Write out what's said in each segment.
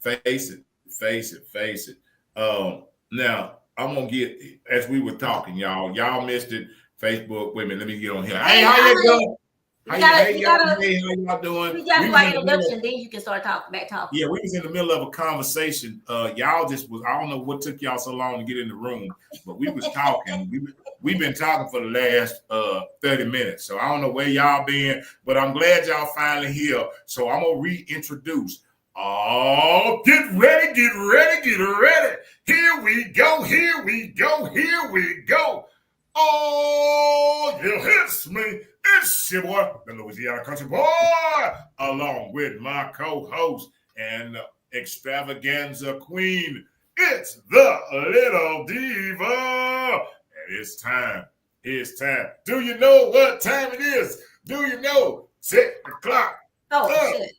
Face it. Now I'm gonna get as we were talking, y'all. Y'all missed it. Facebook, wait a minute, let me get on here. Hey, how you doing? How y'all doing? We got to do our introduction, then you can start talking. Yeah, we was in the middle of a conversation. Y'all just was, I don't know what took y'all so long to get in the room, but we was talking. We've been talking for the last 30 minutes. So I don't know where y'all been, but I'm glad y'all finally here. So I'm gonna reintroduce. Oh, get ready. Here we go. Oh, you hits me. It's your boy, the Louisiana country boy, along with my co-host and extravaganza queen. It's the little diva. And it's time. Do you know what time it is? Do you know? Set the clock. Shit.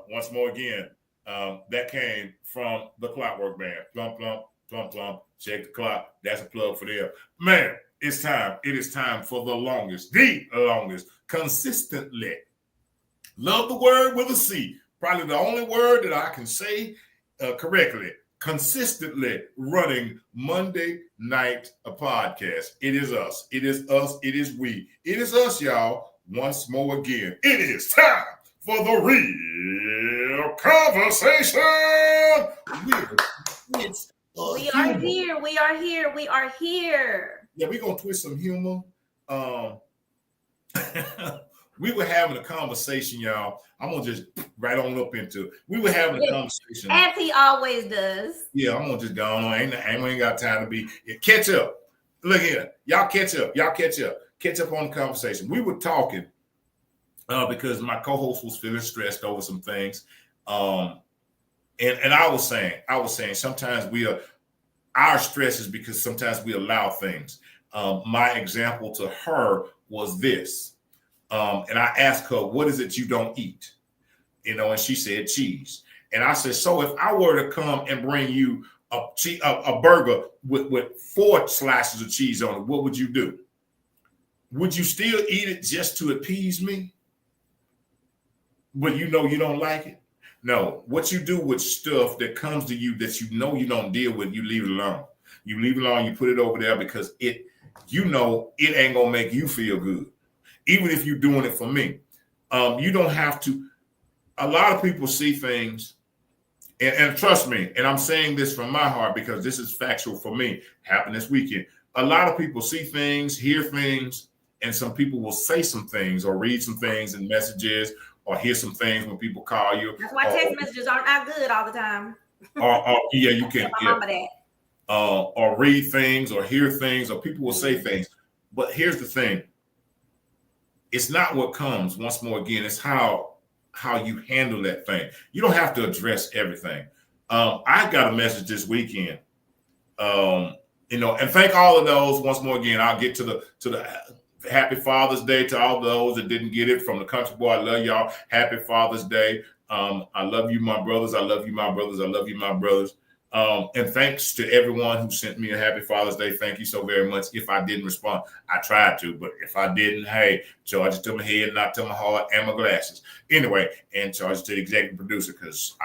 Once more again, that came from the Clockwork Band. Plump, plump, plump, plump. Check the clock. That's a plug for them. Man, it's time. It is time for the longest, consistently. Love the word with a C. Probably the only word that I can say correctly. Consistently running Monday night a podcast. It is us. It is we. It is us, y'all. Once more again. It is time for the real conversation. We are here. Yeah, we're going to twist some humor. We were having a conversation, y'all. I'm going to just right on up into it. We were having a conversation. As he always does. Yeah, I'm going to just go on. Ain't got time to be. Catch up. Look here. Y'all catch up. Catch up on the conversation. We were talking because my co-host was feeling stressed over some things. And I was saying sometimes our stress is because sometimes we allow things. My example to her was this. And I asked her, what is it you don't eat? And she said cheese. And I said, so if I were to come and bring you a burger with 4 slices of cheese on it, what would you do? Would you still eat it just to appease me? But you don't like it? No. What you do with stuff that comes to you that you don't deal with, you leave it alone. You leave it alone, you put it over there because it ain't going to make you feel good. Even if you're doing it for me. You don't have to. A lot of people see things, and trust me, and I'm saying this from my heart because this is factual for me, happened this weekend. A lot of people see things, hear things, and some people will say some things or read some things in messages or hear some things when people call you. That's why text messages aren't that good all the time. Yeah, you can. Or read things or hear things or people will say things. But here's the thing. It's not what comes, once more again, it's how you handle that thing. You don't have to address everything. I got a message this weekend, and thank all of those once more again. I'll get to the Happy Father's Day to all those that didn't get it from the country boy. I love y'all. Happy Father's Day. I love you, my brothers. I love you, my brothers. I love you, my brothers. And thanks to everyone who sent me a Happy Father's Day. Thank you so very much. If I didn't respond, I tried to, but if I didn't, hey, charge it to my head, not to my heart and my glasses. Anyway, and charge it to the executive producer because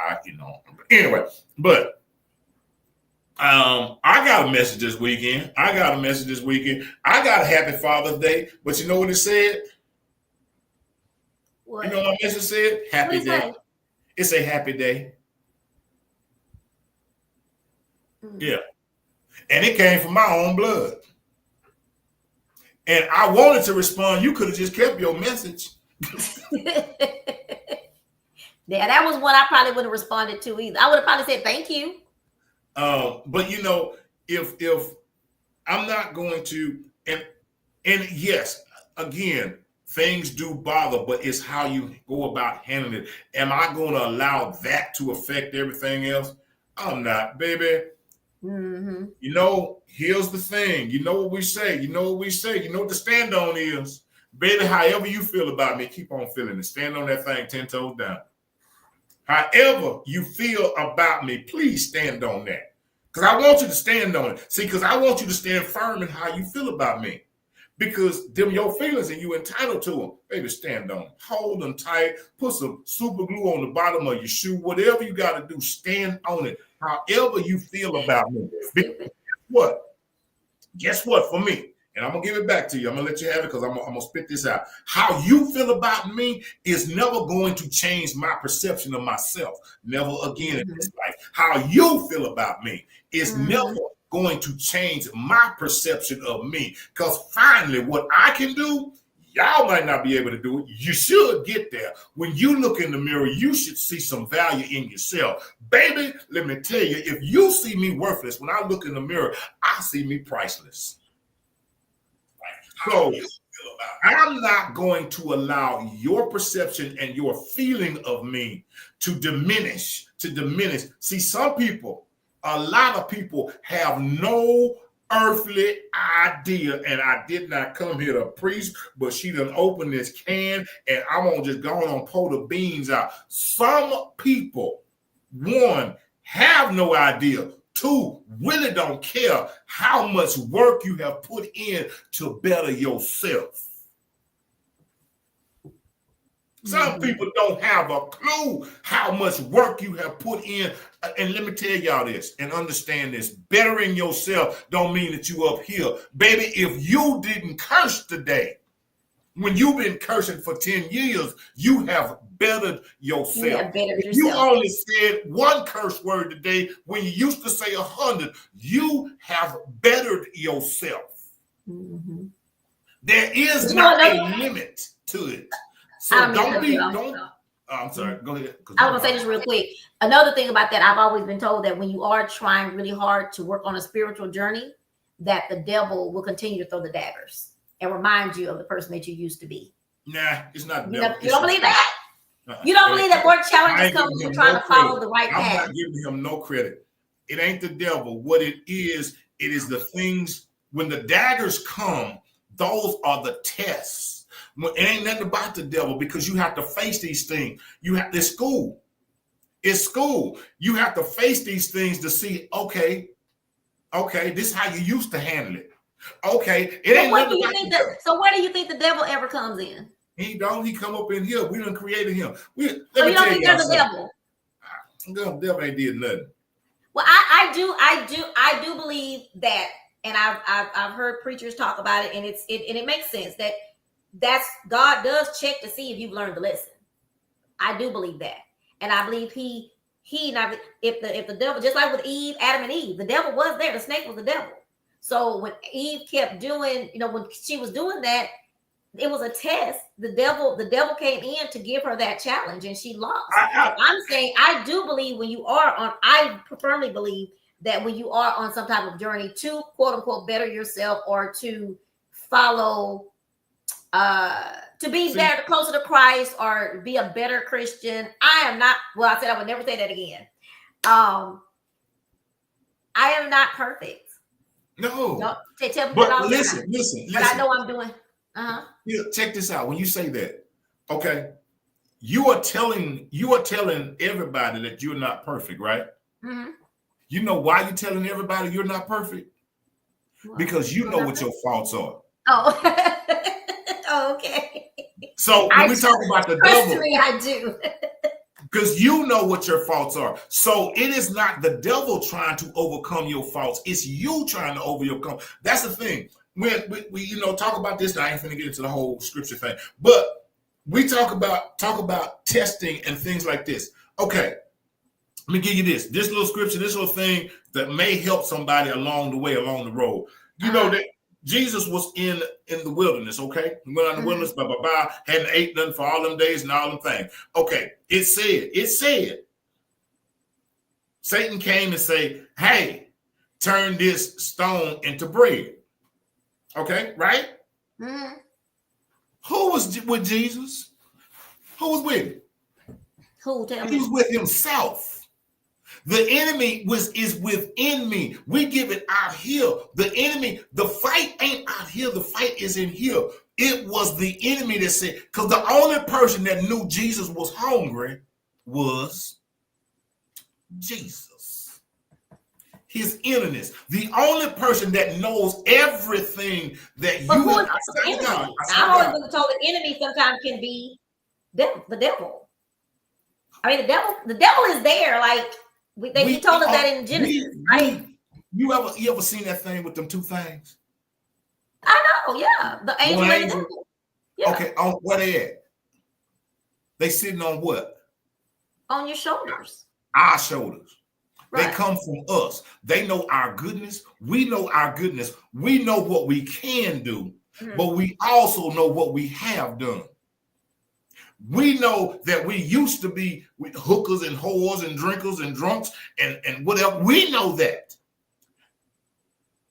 anyway, but I got a message this weekend. I got a Happy Father's Day, but you know what it said? What? You know what my message said? Happy day. It's a happy day. Yeah. And it came from my own blood. And I wanted to respond. You could have just kept your message. Yeah, that was one I probably wouldn't have responded to either. I would have probably said thank you. But if I'm not going to, and yes, again, things do bother, but it's how you go about handling it. Am I going to allow that to affect everything else? I'm not, baby. Mm-hmm. Here's the thing. You know what we say. You know what the stand on is. Baby, however you feel about me, keep on feeling it. Stand on that thing 10 toes down. However you feel about me, please stand on that. Because I want you to stand on it. See, because I want you to stand firm in how you feel about me. because them your feelings and you entitled to them. Baby, stand on them. Hold them tight. Put some super glue on the bottom of your shoe. Whatever you got to do, stand on it. However you feel about me. Because guess what? For me, and I'm going to give it back to you. I'm going to let you have it because I'm going to spit this out. How you feel about me is never going to change my perception of myself. Never again in this life. How you feel about me is never going to change my perception of me. Because finally, what I can do, y'all might not be able to do it. You should get there. When you look in the mirror, you should see some value in yourself. Baby, let me tell you, if you see me worthless, when I look in the mirror, I see me priceless. So I'm not going to allow your perception and your feeling of me to diminish. See, some people, a lot of people have no earthly idea, and I did not come here to preach, but she done opened this can, and I'm gonna just go on and pull the beans out. Some people, one, have no idea. Two, really don't care how much work you have put in to better yourself. Some people don't have a clue how much work you have put in. And let me tell y'all this and understand this. Bettering yourself don't mean that you up here. Baby, if you didn't curse today, when you've been cursing for 10 years, you have bettered yourself. You have bettered yourself. You only said one curse word today when you used to say 100. You have bettered yourself. There is not a limit to it. So I'm sorry, go ahead. I want to say this real quick. Another thing about that, I've always been told that when you are trying really hard to work on a spiritual journey, that the devil will continue to throw the daggers and remind you of the person that you used to be. Nah, it's not. You don't believe that? You don't believe that more challenges come when you're trying to follow the right path? I'm not giving him no credit. It ain't the devil. What it is the things, when the daggers come, those are the tests. It ain't nothing about the devil, because you have to face these things. It's school. It's school. You have to face these things to see, okay, this is how you used to handle it. Okay, it ain't nothing about the devil. So where do you think the devil ever comes in? He come up in here. We done created him. So you don't think there's a devil? The devil ain't did nothing. Well, I do believe that, and I've heard preachers talk about it, and it makes sense that's God does check to see if you've learned the lesson. I do believe that, and I believe if the devil, just like with Eve, Adam and Eve, the devil was there. The snake was the devil. So when Eve kept doing, when she was doing that, it was a test. The devil came in to give her that challenge, and she lost. I'm saying I do believe when you are on, I firmly believe that when you are on some type of journey to quote unquote better yourself, or to follow, to be better, closer to Christ, or be a better Christian. I am not. Well, I said I would never say that again. I am not perfect. No. But listen. But I know I'm doing. Yeah, check this out. When you say that, okay, you are telling everybody that you're not perfect, right? You know why you're telling everybody you're not perfect? Because you know what your faults are. Oh, okay. So when we talk about the devil, I do. Because you know what your faults are. So it is not the devil trying to overcome your faults. It's you trying to overcome. That's the thing. When we talk about this, I ain't finna get into the whole scripture thing, but we talk about testing and things like this. Okay, let me give you this little scripture, this little thing that may help somebody along the way, along the road. You know that Jesus was in the wilderness, okay? He went out in the wilderness, hadn't ate nothing for all them days and all them things. Okay, it said, Satan came and say, hey, turn this stone into bread. Okay, right? Who was with Jesus? Who was with him? Who? Tell me. He was with himself. The enemy is within me. We give it out here. The enemy, the fight ain't out here. The fight is in here. It was the enemy that said, because the only person that knew Jesus was hungry was Jesus. his innerness. The only person that knows everything that But you who is have. the enemy? I've always been told the enemy sometimes can be the devil. I mean, the devil is there. Like he told us that in Genesis, right? You ever seen that thing with them two things? I know, yeah. The angel and the devil. Yeah. Okay, on where they at? They sitting on what? On your shoulders. Our shoulders. Right. They come from us. They know our goodness. We know our goodness. We know what we can do, but we also know what we have done. We know that we used to be with hookers and whores and drinkers and drunks and whatever. We know that.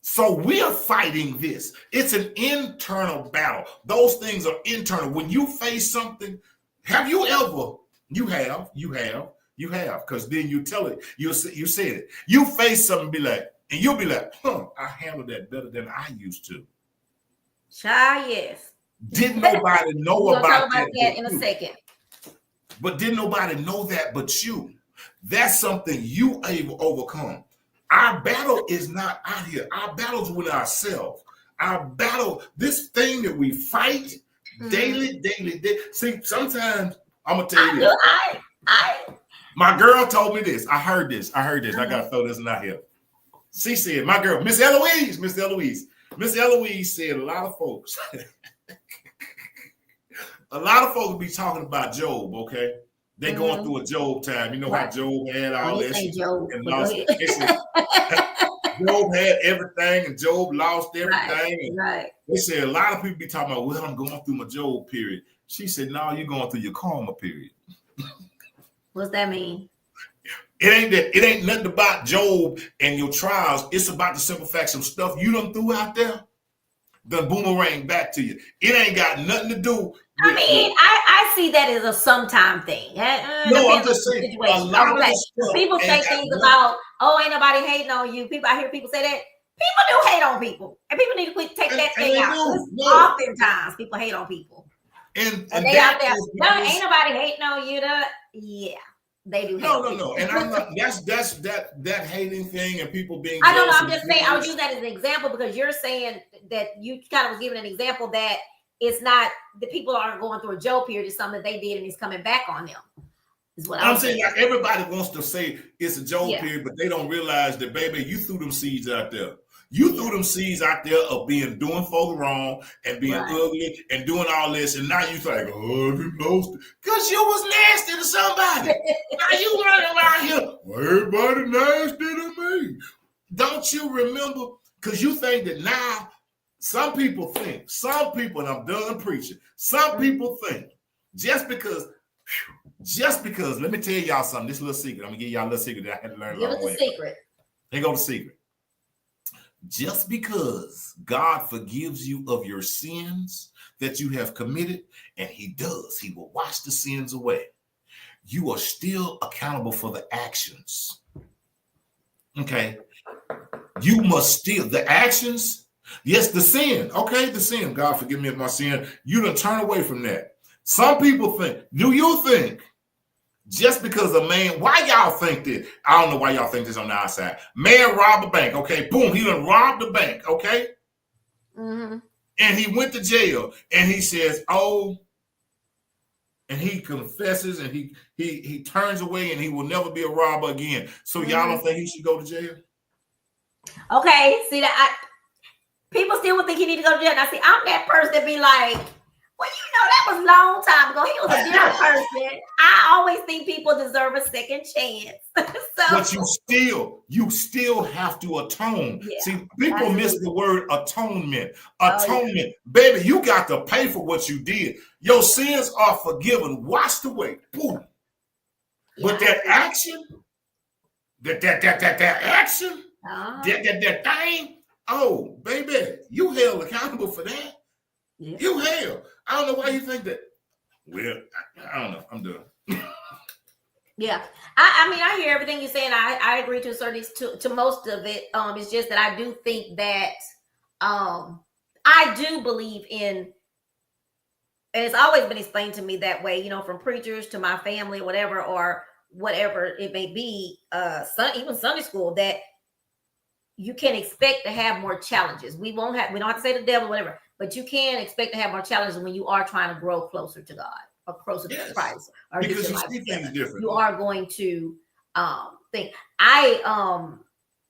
So we are fighting this. It's an internal battle. Those things are internal. When you face something, have you ever? You have, because then you tell it. You said it. You face something, be like, and you'll be like, I handled that better than I used to. Yes. Didn't nobody know about that in a second. But didn't nobody know that but you? That's something you able to overcome. Our battle is not out here. Our battle's with ourselves. Our battle, this thing that we fight daily. See, sometimes I'm gonna tell you this. My girl told me this. I heard this. I gotta throw this out here. She said, my girl, Miss Eloise said a lot of folks be talking about Job, okay? They going through a Job time. You know how Job had all this Job had everything and Job lost everything. Right. They said a lot of people be talking about, well, I'm going through my Job period. She said, no, you're going through your karma period. What's that mean? It ain't nothing about Job and your trials. It's about the simple fact some stuff you done threw out there, done boomerang back to you. It ain't got nothing to do. I see that as a sometime thing. No, I'm just saying. A lot of people say things about, ain't nobody hating on you. I hear people say that. People do hate on people, and people need to quit taking that thing out. Oftentimes, people hate on people, and they out there. No, ain't nobody hating on you. Yeah, they do. No, and I'm not. That's that hating thing, and people being. I don't know. I'm just saying. I would use that as an example because you're saying that you kind of was giving an example that it's not the people aren't going through a Job period. It's something that they did and it's coming back on them. Is what I'm saying. Like everybody wants to say it's a Job period, but they don't realize that, baby, you threw them seeds out there. You threw them seeds out there of doing folk wrong and being ugly and doing all this, and now you like, you lost it because you was nasty to somebody. Now you running around here, everybody nasty to me. Don't you remember? Because you think that now. Some people, and I'm done preaching. Some people think just because, let me tell y'all something. This little secret. I'm gonna give y'all a little secret that I had to learn. Give us the secret. Here go the secret. Just because God forgives you of your sins that you have committed, and He will wash the sins away. You are still accountable for the actions. Okay, you must still the actions. Yes, the sin. Okay, the sin. God forgive me of my sin. You done turn away from that. Some people think, do you think just because a man, why y'all think this? I don't know why y'all think this on the outside. Man robbed a bank. Okay, boom, he done robbed the bank. Okay. And he went to jail and he says, and he confesses and he turns away and he will never be a robber again. So y'all don't think he should go to jail? Okay, see that people still would think he need to go to jail. Now, see, I'm that person that be like, well, that was a long time ago. He was a different person. I always think people deserve a second chance. But you still have to atone. Yeah, see, people miss the word atonement. Atonement. Baby, you got to pay for what you did. Your sins are forgiven, washed away. Boom. Yeah, but that action, that action, that thing, baby, you held accountable for that. Yeah. You held. I don't know why you think that. Well, I don't know. I'm done. Yeah. I mean, I hear everything you're saying. I agree to a certain to most of it. It's just that I do think that I do believe in, and it's always been explained to me that way, from preachers to my family, whatever, or whatever it may be, even Sunday school, that you can expect to have more challenges. We don't have to say the devil, whatever, but you can expect to have more challenges when you are trying to grow closer to God or closer to Christ, or because you see things differently. You are going to think. I'm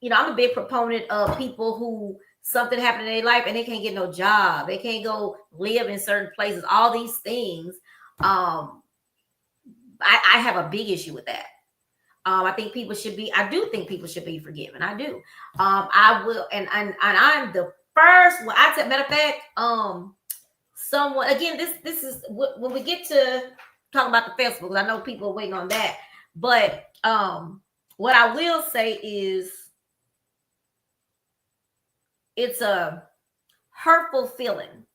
a big proponent of people who something happened in their life and they can't get no job, they can't go live in certain places, all these things. I have a big issue with that. I think people should be. I do think people should be forgiven. I do. I will, and I'm the first one. I said, matter of fact, someone again. This is when we get to talking about the festival. I know people are waiting on that, but what I will say is, it's a hurtful feeling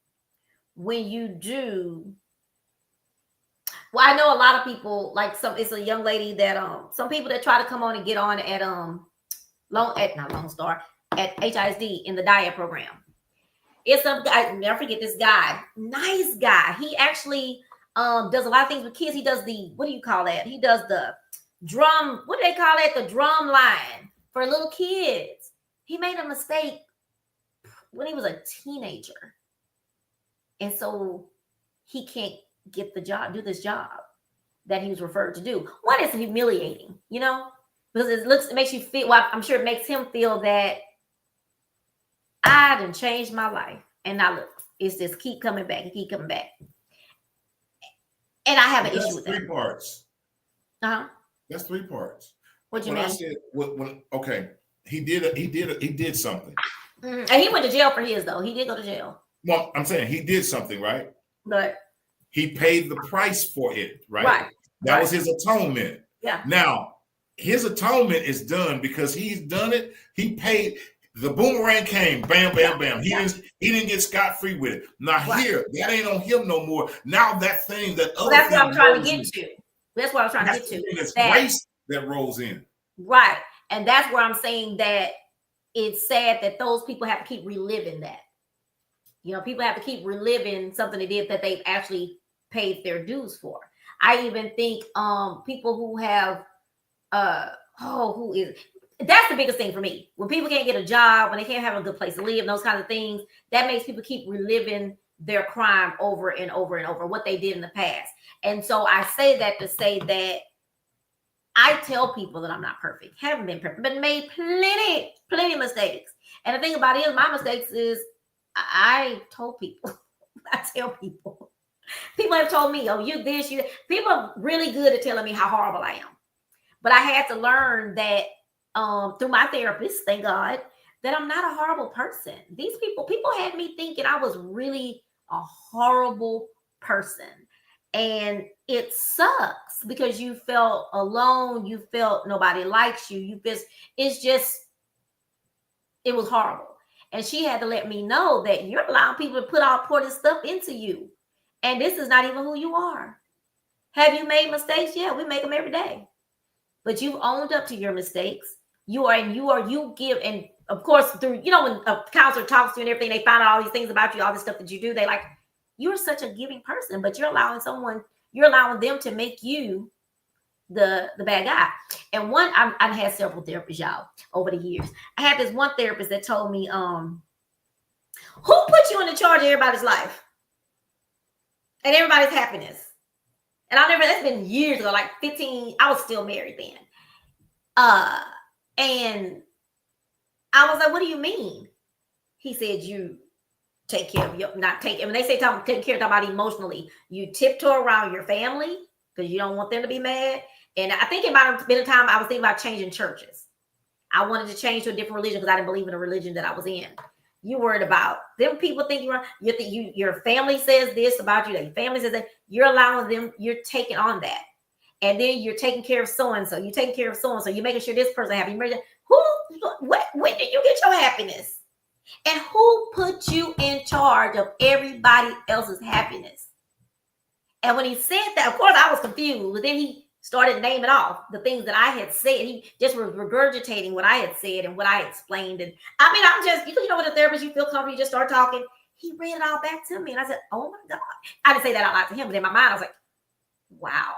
when you do. Well, I know a lot of people, like it's a young lady that some people that try to come on and get on at Lone Star at HISD in the diet program. It's some guy, I'll never forget this guy, nice guy. He actually does a lot of things with kids. He does what do you call that? He does the drum, what do they call it? The drum line for little kids. He made a mistake when he was a teenager. And so he can't get the job, do this job that he was referred to do. One, is humiliating, because it makes you feel, well, I'm sure it makes him feel that I done changed my life. And now look, it's just keep coming back and keep coming back. And I have an issue with that. Three parts. Uh-huh. That's 3 parts. What you mean? I said, okay, he did something. Mm-hmm. And he went to jail for his, though. He did go to jail. Well, I'm saying he did something, right? But he paid the price for it, right? That was his atonement. Yeah. Now, his atonement is done because he's done it. He paid. The boomerang came, bam, bam, bam. He didn't get scot-free with it. Now here, that ain't on him no more. Now that thing, that other that's thing what I'm trying to get to. That's what I'm trying to get to. That's grace that rolls in. Right. And that's where I'm saying that it's sad that those people have to keep reliving that. People have to keep reliving something they did that they've actually paid their dues for. I even think people who have that's the biggest thing for me. When people can't get a job, when they can't have a good place to live, those kinds of things, that makes people keep reliving their crime over and over and over, what they did in the past. And so I say that to say that I tell people that I'm not perfect, haven't been perfect, but made plenty of mistakes. And the thing about it is, my mistakes is I told people, I tell people. People have told me, oh, you this, you. People are really good at telling me how horrible I am. But I had to learn that through my therapist, thank God, that I'm not a horrible person. These people had me thinking I was really a horrible person. And it sucks because you felt alone. You felt nobody likes you. It was horrible. And she had to let me know that you're allowing people to pour this stuff into you. And this is not even who you are. Have you made mistakes? Yeah, we make them every day. But you've owned up to your mistakes. You give, and of course, through, when a counselor talks to you and everything, they find out all these things about you, all this stuff that you do. They like, you're such a giving person, but you're allowing them to make you the bad guy. And I've had several therapists, y'all, over the years. I had this one therapist that told me, who put you in the charge of everybody's life and everybody's happiness? And that's been years ago, like 15, I was still married then. And I was like, what do you mean? He said, you take care of when they say take care about emotionally, you tiptoe around your family because you don't want them to be mad. And I think it might have been a time I was thinking about changing churches. I wanted to change to a different religion because I didn't believe in the religion that I was in. You worried about them people think your family says this about you, that your family says that, you're allowing them, you're taking on that. And then you're taking care of so-and-so. You're taking care of so-and-so. You're making sure this person happy. When did you get your happiness? And who put you in charge of everybody else's happiness? And when he said that, of course, I was confused. But then he started naming off the things that I had said. He just was regurgitating what I had said and what I explained. And I mean, I'm just, with a therapist, you feel comfortable, you just start talking. He read it all back to me. And I said, oh my God. I didn't say that out loud to him, but in my mind, I was like, wow.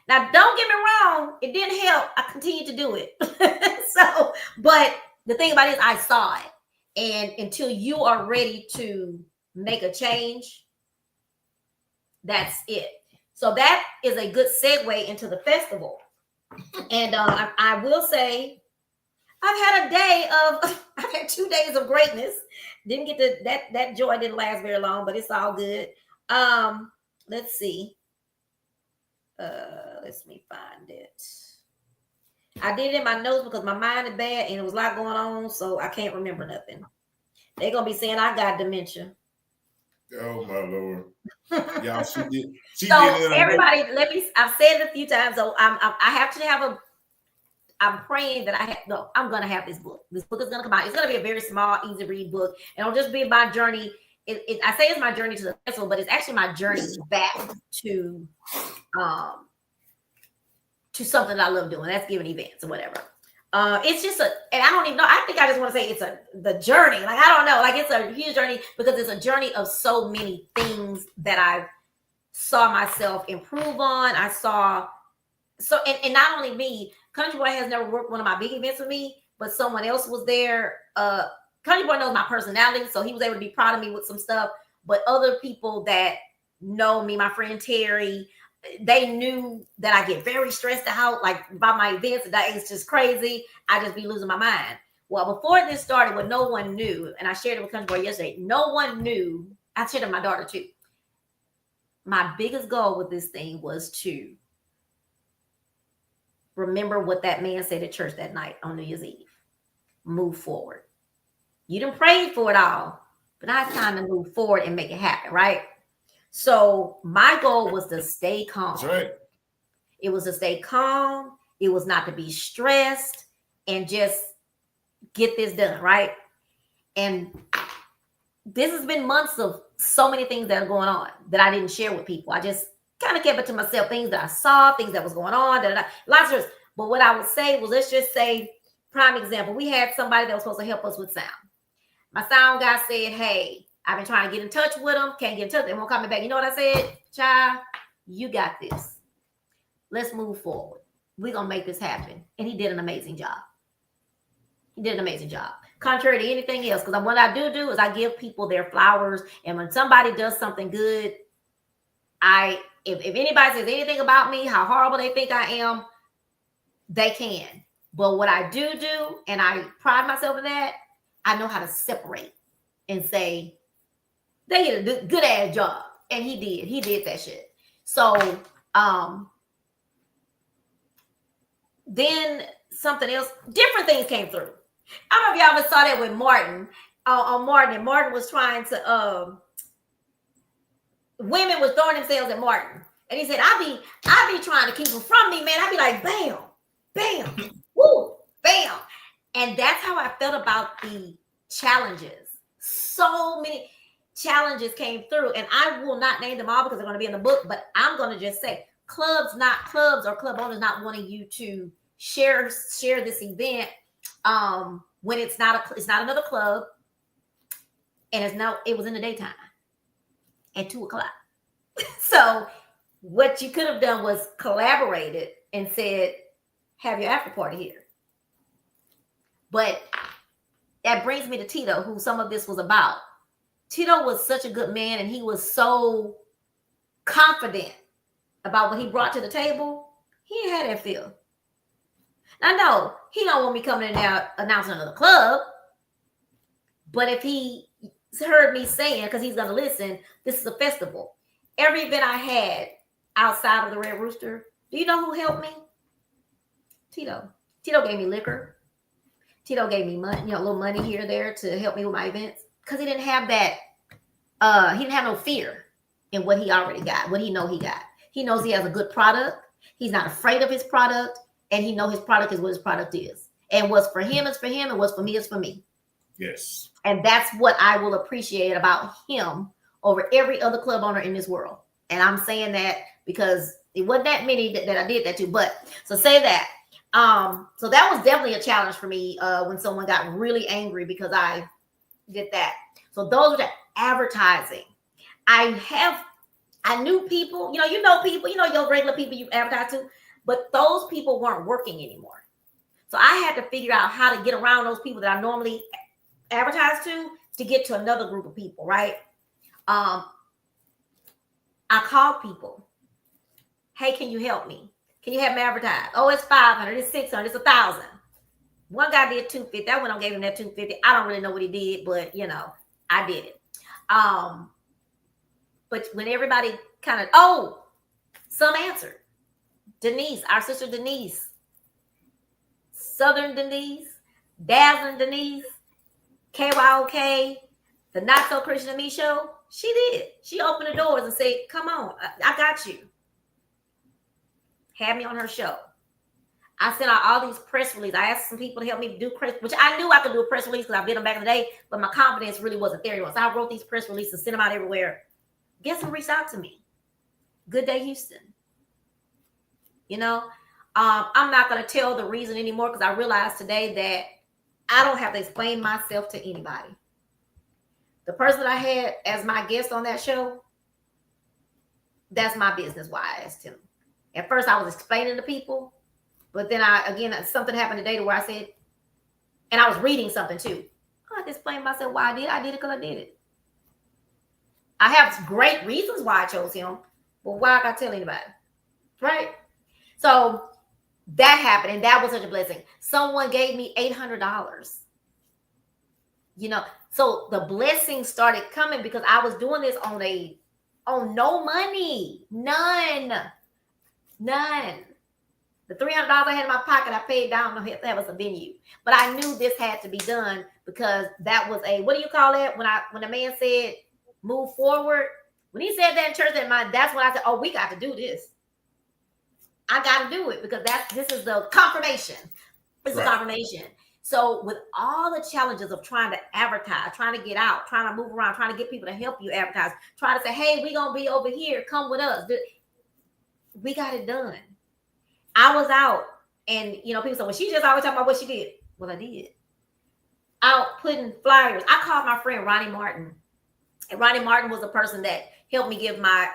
Now, don't get me wrong. It didn't help. I continued to do it. But the thing about it is I saw it. And until you are ready to make a change, that's it. So that is a good segue into the festival. And I will say, I've had 2 days of greatness. Didn't get to that joy didn't last very long, but it's all good. Let's see. Let me find it. I did it in my notes because my mind is bad and it was a lot going on, so I can't remember nothing. They're gonna be saying I got dementia. Oh my Lord. Yeah, she did. So everybody, I've said it a few times, so I have to have I'm praying that I'm gonna have this book. This book is gonna come out. It's gonna be a very small, easy read book. And it'll just be my journey. I say it's my journey to the festival, but it's actually my journey back to something that I love doing. That's giving events or whatever. It's just and I don't even know. I think I just want to say it's the journey. Like, I don't know. Like, it's a huge journey because it's a journey of so many things that I saw myself improve on. I saw and not only me, Country Boy has never worked one of my big events with me, but someone else was there. Country Boy knows my personality, so he was able to be proud of me with some stuff. But other people that know me, my friend Terry, they knew that I get very stressed out, like by my events. That it's just crazy. I just be losing my mind. Well, before this started, what no one knew, and I shared it with Country Boy yesterday, no one knew. I shared it with my daughter too. My biggest goal with this thing was to remember what that man said at church that night on New Year's Eve. Move forward. You done prayed for it all, but now it's time to move forward and make it happen, right? So my goal was to stay calm. That's right. It was to stay calm. It was not to be stressed and just get this done, right? And this has been months of so many things that are going on that I didn't share with people. I just kind of kept it to myself, things that I saw, things that was going on, lots of. But what I would say was, let's just say, prime example, we had somebody that was supposed to help us with sound. My sound guy said, hey, I've been trying to get in touch with them, can't get in touch, they won't call me back. You know what I said? Child, you got this. Let's move forward. We're going to make this happen. And he did an amazing job. He did an amazing job. Contrary to anything else, because what I do is I give people their flowers. And when somebody does something good, if anybody says anything about me, how horrible they think I am, they can. But what I do, and I pride myself in that, I know how to separate and say, they did a good ass job. And he did that shit. So then something else, different things came through. I don't know if y'all ever saw that with Martin, on Martin, and Martin was trying to women was throwing themselves at Martin. And he said, I be trying to keep them from me, man. I be like, bam, bam, woo, bam. And that's how I felt about the challenges. So many challenges came through, and I will not name them all because they're going to be in the book, but I'm going to just say clubs or club owners not wanting you to share this event when it's not another club, and it was in the daytime at 2:00. So what you could have done was collaborated and said, have your after party here. But that brings me to Tito, who some of this was about. Tito was such a good man, and he was so confident about what he brought to the table. He didn't have that feel. Now, no, he don't want me coming in now announcing another club. But if he heard me saying, because he's going to listen, this is a festival. Every event I had outside of the Red Rooster, do you know who helped me? Tito. Tito gave me liquor. Tito gave me money, a little money here or there to help me with my events. Because he didn't have that, he didn't have no fear in what he already got, what he know he got. He knows he has a good product. He's not afraid of his product. And he knows his product is what his product is. And what's for him is for him, and what's for me is for me. Yes. And that's what I will appreciate about him over every other club owner in this world. And I'm saying that because it wasn't that many that I did that to. But so say that. So that was definitely a challenge for me when someone got really angry because I did that. So those are the advertising. I knew people, you know people, your regular people you advertise to, but those people weren't working anymore. So I had to figure out how to get around those people that I normally advertise to get to another group of people, right? I called people. Hey, can you help me? Can you help me advertise? Oh, it's 500, it's 600, it's 1,000. One guy did 250. That one I gave him that 250. I don't really know what he did, but you know, I did it. But when everybody kind of, some answered. Denise, our sister Denise, Southern Denise, Dazzling Denise, KYOK, the Not So Christian to Me show, she did. She opened the doors and said, come on, I got you. Had me on her show. I sent out all these press releases. I asked some people to help me do press, which I knew I could do a press release because I did them back in the day, but my confidence really wasn't there anymore. So I wrote these press releases, sent them out everywhere. Guess who reached out to me? Good Day Houston. You know, I'm not going to tell the reason anymore because I realized today that I don't have to explain myself to anybody. The person that I had as my guest on that show, that's my business why I asked him. At first I was explaining to people, but then something happened today to where I said, and I was reading something too. I had to explain myself why I did it because I did it. I have great reasons why I chose him, but why I got to tell anybody, right? So that happened, and that was such a blessing. Someone gave me $800. You know, so the blessings started coming because I was doing this on no money, none. The $300 I had in my pocket, I paid down. That was a venue, but I knew this had to be done because that was what do you call it? When the man said move forward, when he said that in church, that's when I said, oh, we got to do this. I got to do it because this is the confirmation. It's the confirmation. So with all the challenges of trying to advertise, trying to get out, trying to move around, trying to get people to help you advertise, trying to say, hey, we're going to be over here. Come with us. We got it done. I was out and, you know, people say, well, she just always talking about what she did. Well, I did. Out putting flyers. I called my friend Ronnie Martin. And Ronnie Martin was the person that helped me give my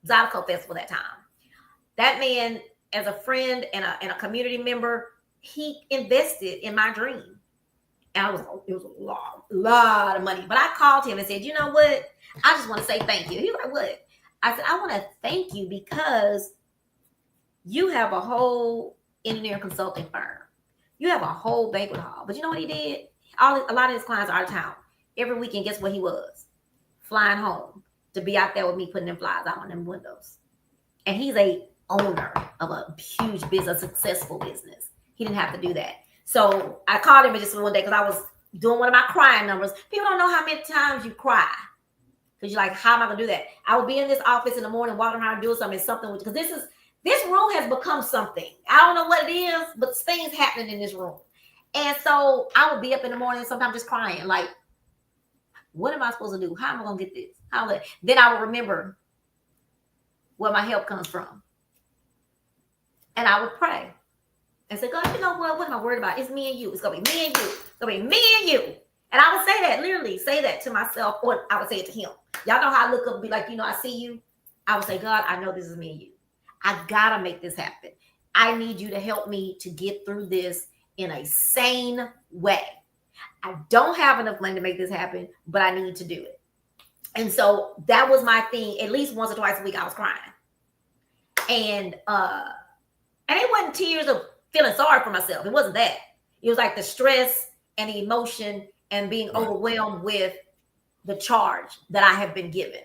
Zydeco Festival that time. That man, as a friend and a community member, he invested in my dream. And it was a lot of money. But I called him and said, you know what? I just want to say thank you. He was like, what? I said, I want to thank you because you have a whole engineering consulting firm. You have a whole banquet hall. But you know what he did? A lot of his clients are out of town. Every weekend, guess what he was? Flying home to be out there with me putting them flyers out on them windows. And he's a owner of a huge business, a successful business. He didn't have to do that. So I called him just one day because I was doing one of my crying numbers. People don't know how many times you cry. Because you're like, how am I going to do that? I would be in this office in the morning, walking around doing something, because this room has become something. I don't know what it is, but things happening in this room. And so I would be up in the morning, sometimes just crying, like, what am I supposed to do? How am I going to get this? Then I would remember where my help comes from. And I would pray and say, God, you know what am I worried about? It's me and you. It's going to be me and you. It's going to be me and you. And I would say that, literally say that to myself, or I would say it to him. Y'all know how I look up and be like, you know, I see you. I would say, God, I know this is me and you. I got to make this happen. I need you to help me to get through this in a sane way. I don't have enough money to make this happen, but I need to do it. And so that was my thing. At least once or twice a week, I was crying. And it wasn't tears of feeling sorry for myself. It wasn't that. It was like the stress and the emotion and being overwhelmed with the charge that I have been given.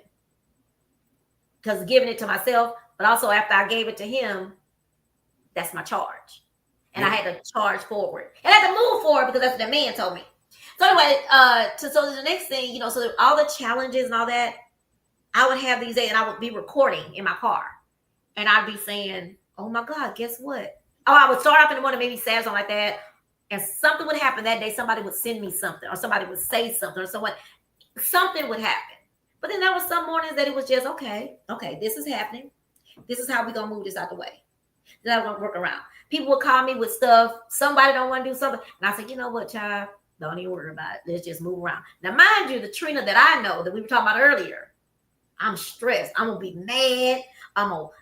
Because giving it to myself, but also after I gave it to him, that's my charge. And I had to charge forward. And I had to move forward because that's what the man told me. So anyway, so the next thing, you know, so all the challenges and all that, I would have these days and I would be recording in my car. And I'd be saying, oh my God, guess what? Oh, I would start off in the morning, maybe sad or something like that. And something would happen that day. Somebody would send me something, or somebody would say something, or something would happen. But then there were some mornings that it was just, okay, this is happening. This is how we're going to move this out the way. Then I'm going to work around. People would call me with stuff. Somebody don't want to do something. And I said, you know what, child? Don't even worry about it. Let's just move around. Now, mind you, the Trina that I know that we were talking about earlier, I'm stressed. I'm going to be mad.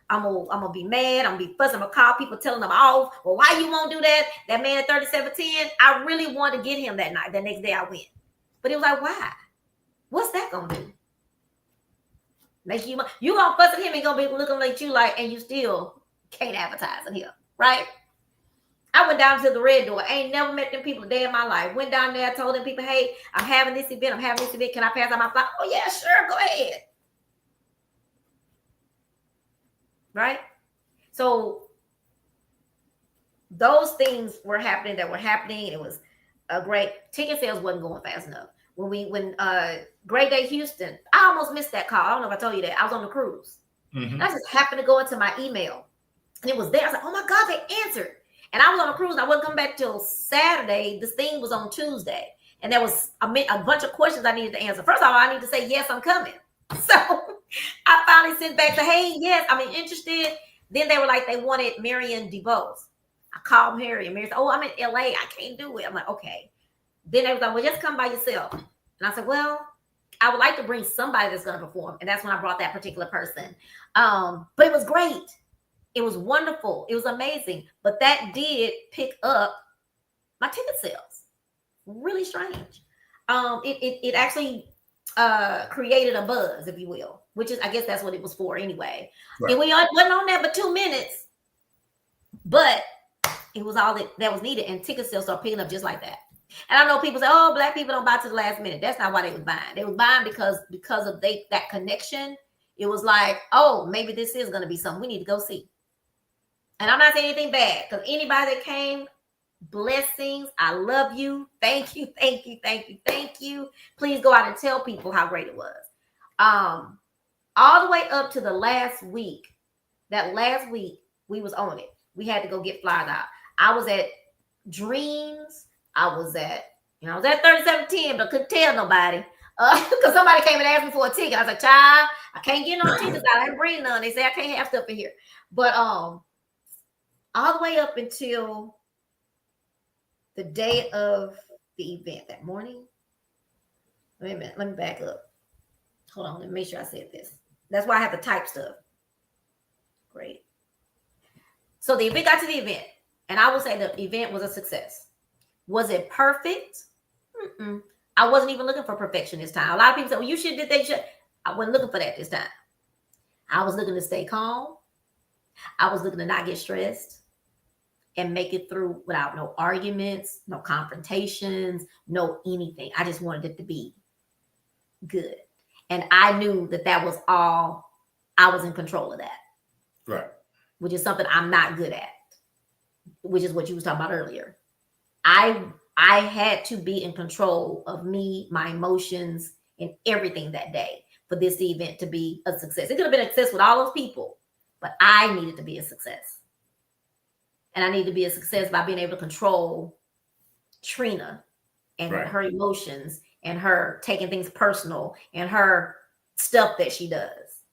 I'm gonna be mad. I'm gonna be fussing. I'm gonna call people, telling them off. Well, why you won't do that? That man at 3710. I really wanted to get him that night. The next day I went, but it was like, why? What's that gonna do? Make you gonna fuss at him and gonna be looking like you like, and you still can't advertise in here, right? I went down to the Red Door. I ain't never met them people a day in my life. Went down there, told them people, hey, I'm having this event. Can I pass out my flyer? Oh yeah, sure, go ahead. Right? So those things were happening. It was a great ticket sales wasn't going fast enough. When Great Day Houston, I almost missed that call. I don't know if I told you that. I was on the cruise. Mm-hmm. I just happened to go into my email and it was there. I was like, oh my God, they answered. And I was on a cruise and I wasn't coming back till Saturday. This thing was on Tuesday. And there was a bunch of questions I needed to answer. First of all, I need to say, yes, I'm coming. So I finally sent back to, hey, yes, I'm interested. Then they were like, they wanted Marion DeVos. I called Mary and Mary said, oh, I'm in LA. I can't do it. I'm like, okay. Then they was like, well, just come by yourself. And I said, well, I would like to bring somebody that's going to perform. And that's when I brought that particular person. But it was great. It was wonderful. It was amazing. But that did pick up my ticket sales. Really strange. It actually created a buzz, if you will, which is, I guess that's what it was for anyway. Right. And we wasn't on there but 2 minutes. But it was all that was needed. And ticket sales started picking up just like that. And I know people say, oh, Black people don't buy to the last minute. That's not why they was buying. They was buying because of that connection. It was like, oh, maybe this is going to be something we need to go see. And I'm not saying anything bad because anybody that came, blessings. I love you. Thank you. Thank you. Thank you. Thank you. Please go out and tell people how great it was. All the way up to the last week. That last week, we was on it. We had to go get flyers out. I was at Dreams. I was at 3710, but couldn't tell nobody. Because somebody came and asked me for a ticket. I was like, child, I can't get no tickets out. I didn't bring none. They say I can't have stuff in here. But all the way up until the day of the event, that morning. Wait a minute. Let me back up. Hold on. Let me make sure I said this. That's why I have to type stuff. Great. So the event got to the event. And I would say the event was a success. Was it perfect? Mm-mm. I wasn't even looking for perfection this time. A lot of people say, well, you should did that. I wasn't looking for that this time. I was looking to stay calm. I was looking to not get stressed and make it through without no arguments, no confrontations, no anything. I just wanted it to be good. And I knew that was all, I was in control of that. Right. Which is something I'm not good at, which is what you was talking about earlier. I had to be in control of me, my emotions, and everything that day for this event to be a success. It could have been a success with all those people, but I needed to be a success. And I needed to be a success by being able to control Trina and right. her emotions and her taking things personal and her stuff that she does.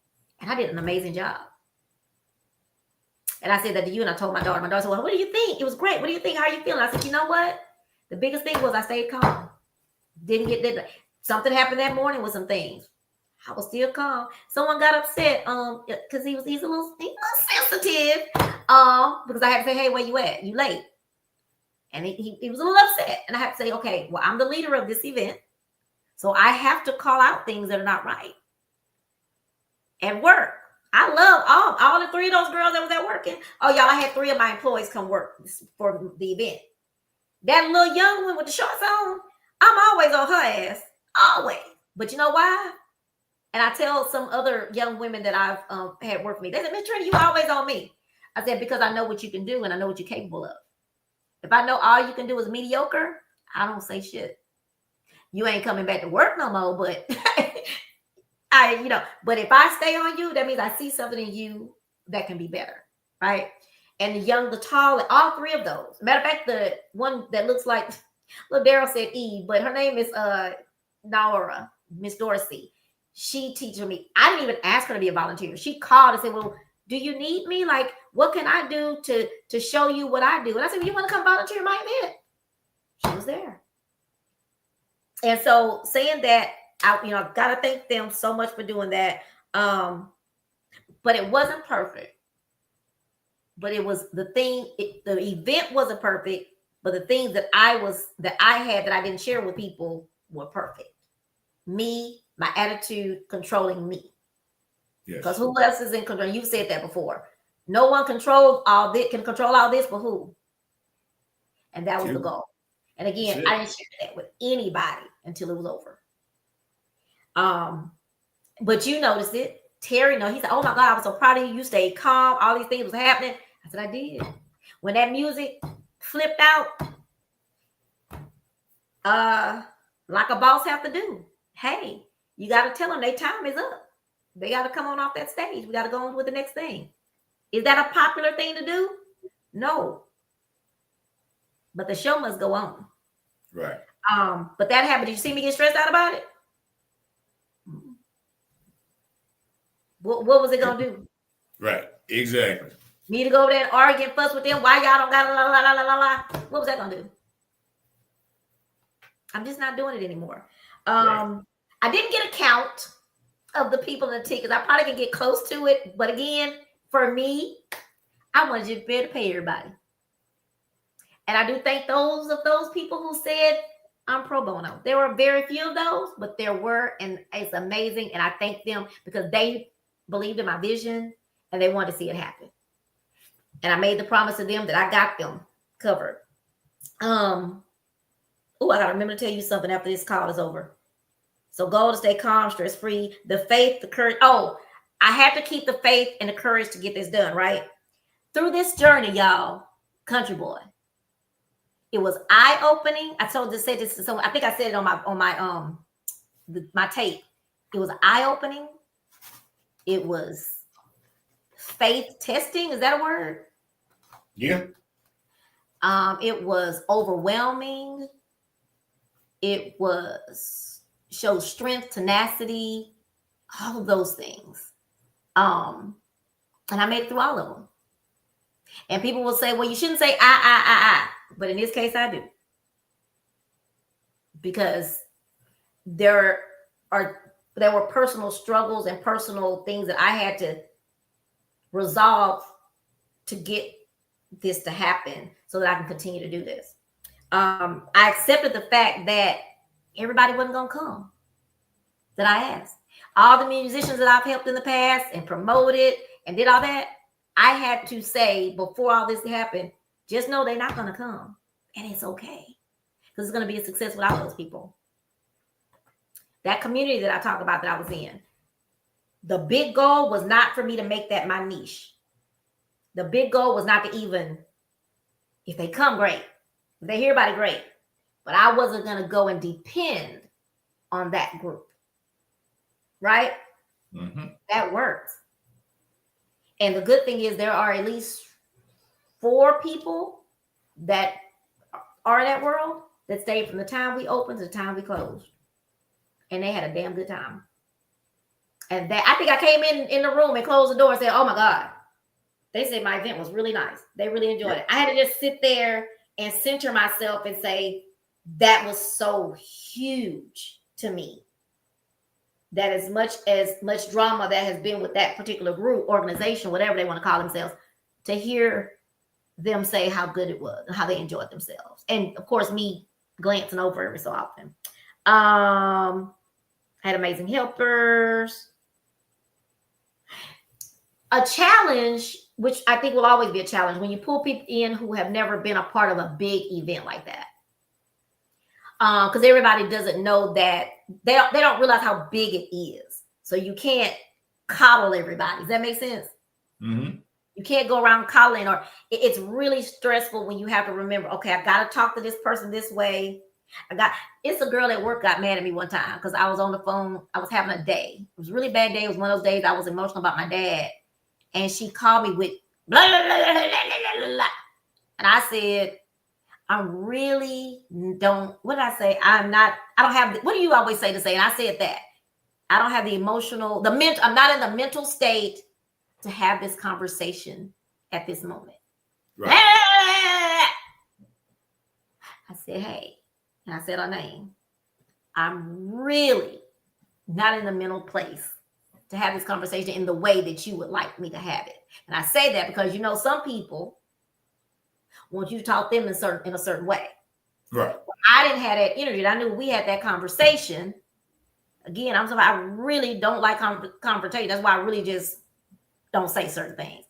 And I did an amazing job. And I said that to you, and I told my daughter. My daughter said, well, what do you think? It was great. What do you think? How are you feeling? I said, you know what? The biggest thing was I stayed calm. Didn't get that. Something happened that morning with some things. I was still calm. Someone got upset because he's a little sensitive because I had to say, hey, where you at? You late. And he was a little upset. And I had to say, okay, well, I'm the leader of this event. So I have to call out things that are not right. At work. I love all the 3 of those girls that was at working. Oh, y'all, I had 3 of my employees come work for the event. That little young one with the shorts on, I'm always on her ass. Always. But you know why? And I tell some other young women that I've had work for me, they said, Miss Trina, you always on me. I said, because I know what you can do and I know what you're capable of. If I know all you can do is mediocre, I don't say shit. You ain't coming back to work no more, but but if I stay on you, that means I see something in you that can be better, right? And the young, the tall, all 3 of those. Matter of fact, the one that looks like, little Daryl said Eve, but her name is Nora, Miss Dorsey. She teaches me. I didn't even ask her to be a volunteer. She called and said, well, do you need me? Like, what can I do to show you what I do? And I said, well, you want to come volunteer in my event? She was there. And so saying that, I got to thank them so much for doing that. but it wasn't perfect. But it was the thing. The event wasn't perfect, but the things that I had that I didn't share with people were perfect. Me, my attitude, controlling me. Yes. Because who else is in control? You've said that before. No one controls all this, can control all this, but who? And that was the goal. And again, I didn't share that with anybody until it was over. But you noticed it. Terry, no, he said, "Oh my God, I was so proud of you. You stayed calm. All these things was happening." I said, "I did." When that music flipped out, like a boss have to do. Hey, you got to tell them their time is up. They got to come on off that stage. We got to go on with the next thing. Is that a popular thing to do? No. But the show must go on. Right. But that happened. Did you see me get stressed out about it? What was it gonna do? Right. Exactly. Me to go over there and argue and fuss with them? Why y'all don't got la la la la la la? What was that gonna do? I'm just not doing it anymore. Right. I didn't get a count of the people in the tickets. I probably can get close to it, but again, for me, I want to just be able to pay everybody. And I do thank those people who said I'm pro bono. There were very few of those, but there were, and it's amazing. And I thank them because they believed in my vision and they wanted to see it happen. And I made the promise to them that I got them covered. I gotta remember to tell you something after this call is over. So goal to stay calm, stress free, the faith, the courage. Oh, I had to keep the faith and the courage to get this done, right? Through this journey, y'all, country boy. It was eye-opening. I said this to someone. I think I said it on my tape. It was eye-opening. It was faith testing. Is that a word? Yeah. It was overwhelming. It showed strength, tenacity, all of those things. And I made it through all of them. And people will say, well, you shouldn't say I. But in this case, I do. Because there were personal struggles and personal things that I had to resolve to get this to happen so that I can continue to do this. I accepted the fact that everybody wasn't going to come that I asked. All the musicians that I've helped in the past and promoted and did all that, I had to say before all this happened, just know they're not going to come. And it's okay. Because it's going to be a success without those people. That community that I talk about that I was in, the big goal was not for me to make that my niche. The big goal was not to even, if they come, great. If they hear about it, great. But I wasn't going to go and depend on that group. Right? Mm-hmm. That works. And the good thing is there are at least 4 people that are in that world that stayed from the time we opened to the time we closed. And they had a damn good time. And that I think I came in the room and closed the door and said, oh my God. They said my event was really nice. They really enjoyed it. I had to just sit there and center myself and say, that was so huge to me. That as much drama that has been with that particular group, organization, whatever they want to call themselves, to hear them say how good it was and how they enjoyed themselves. And of course, me glancing over every so often. Had amazing helpers. A challenge, which I think will always be a challenge, when you pull people in who have never been a part of a big event like that. Because everybody doesn't know that they don't realize how big it is. So you can't coddle everybody. Does that make sense? Mm-hmm. You can't go around coddling, or it's really stressful when you have to remember, okay, I got to talk to this person this way. It's a girl at work got mad at me one time because I was on the phone. I was having a day. It was a really bad day. It was one of those days I was emotional about my dad. And she called me with blah, blah, blah, blah, blah, blah, blah. And I said, I really don't, what did I say? I don't have, what do you always say to say? And I said that. I don't have the emotional, I'm not in the mental state to have this conversation at this moment. Right. I said, hey, and I said her name. I'm really not in the mental place to have this conversation in the way that you would like me to have it. And I say that because, you know, some people want you to talk them in a certain way. Right. I didn't have that energy. I knew we had that conversation. Again, I'm saying I really don't like confrontation. That's why I really just don't say certain things.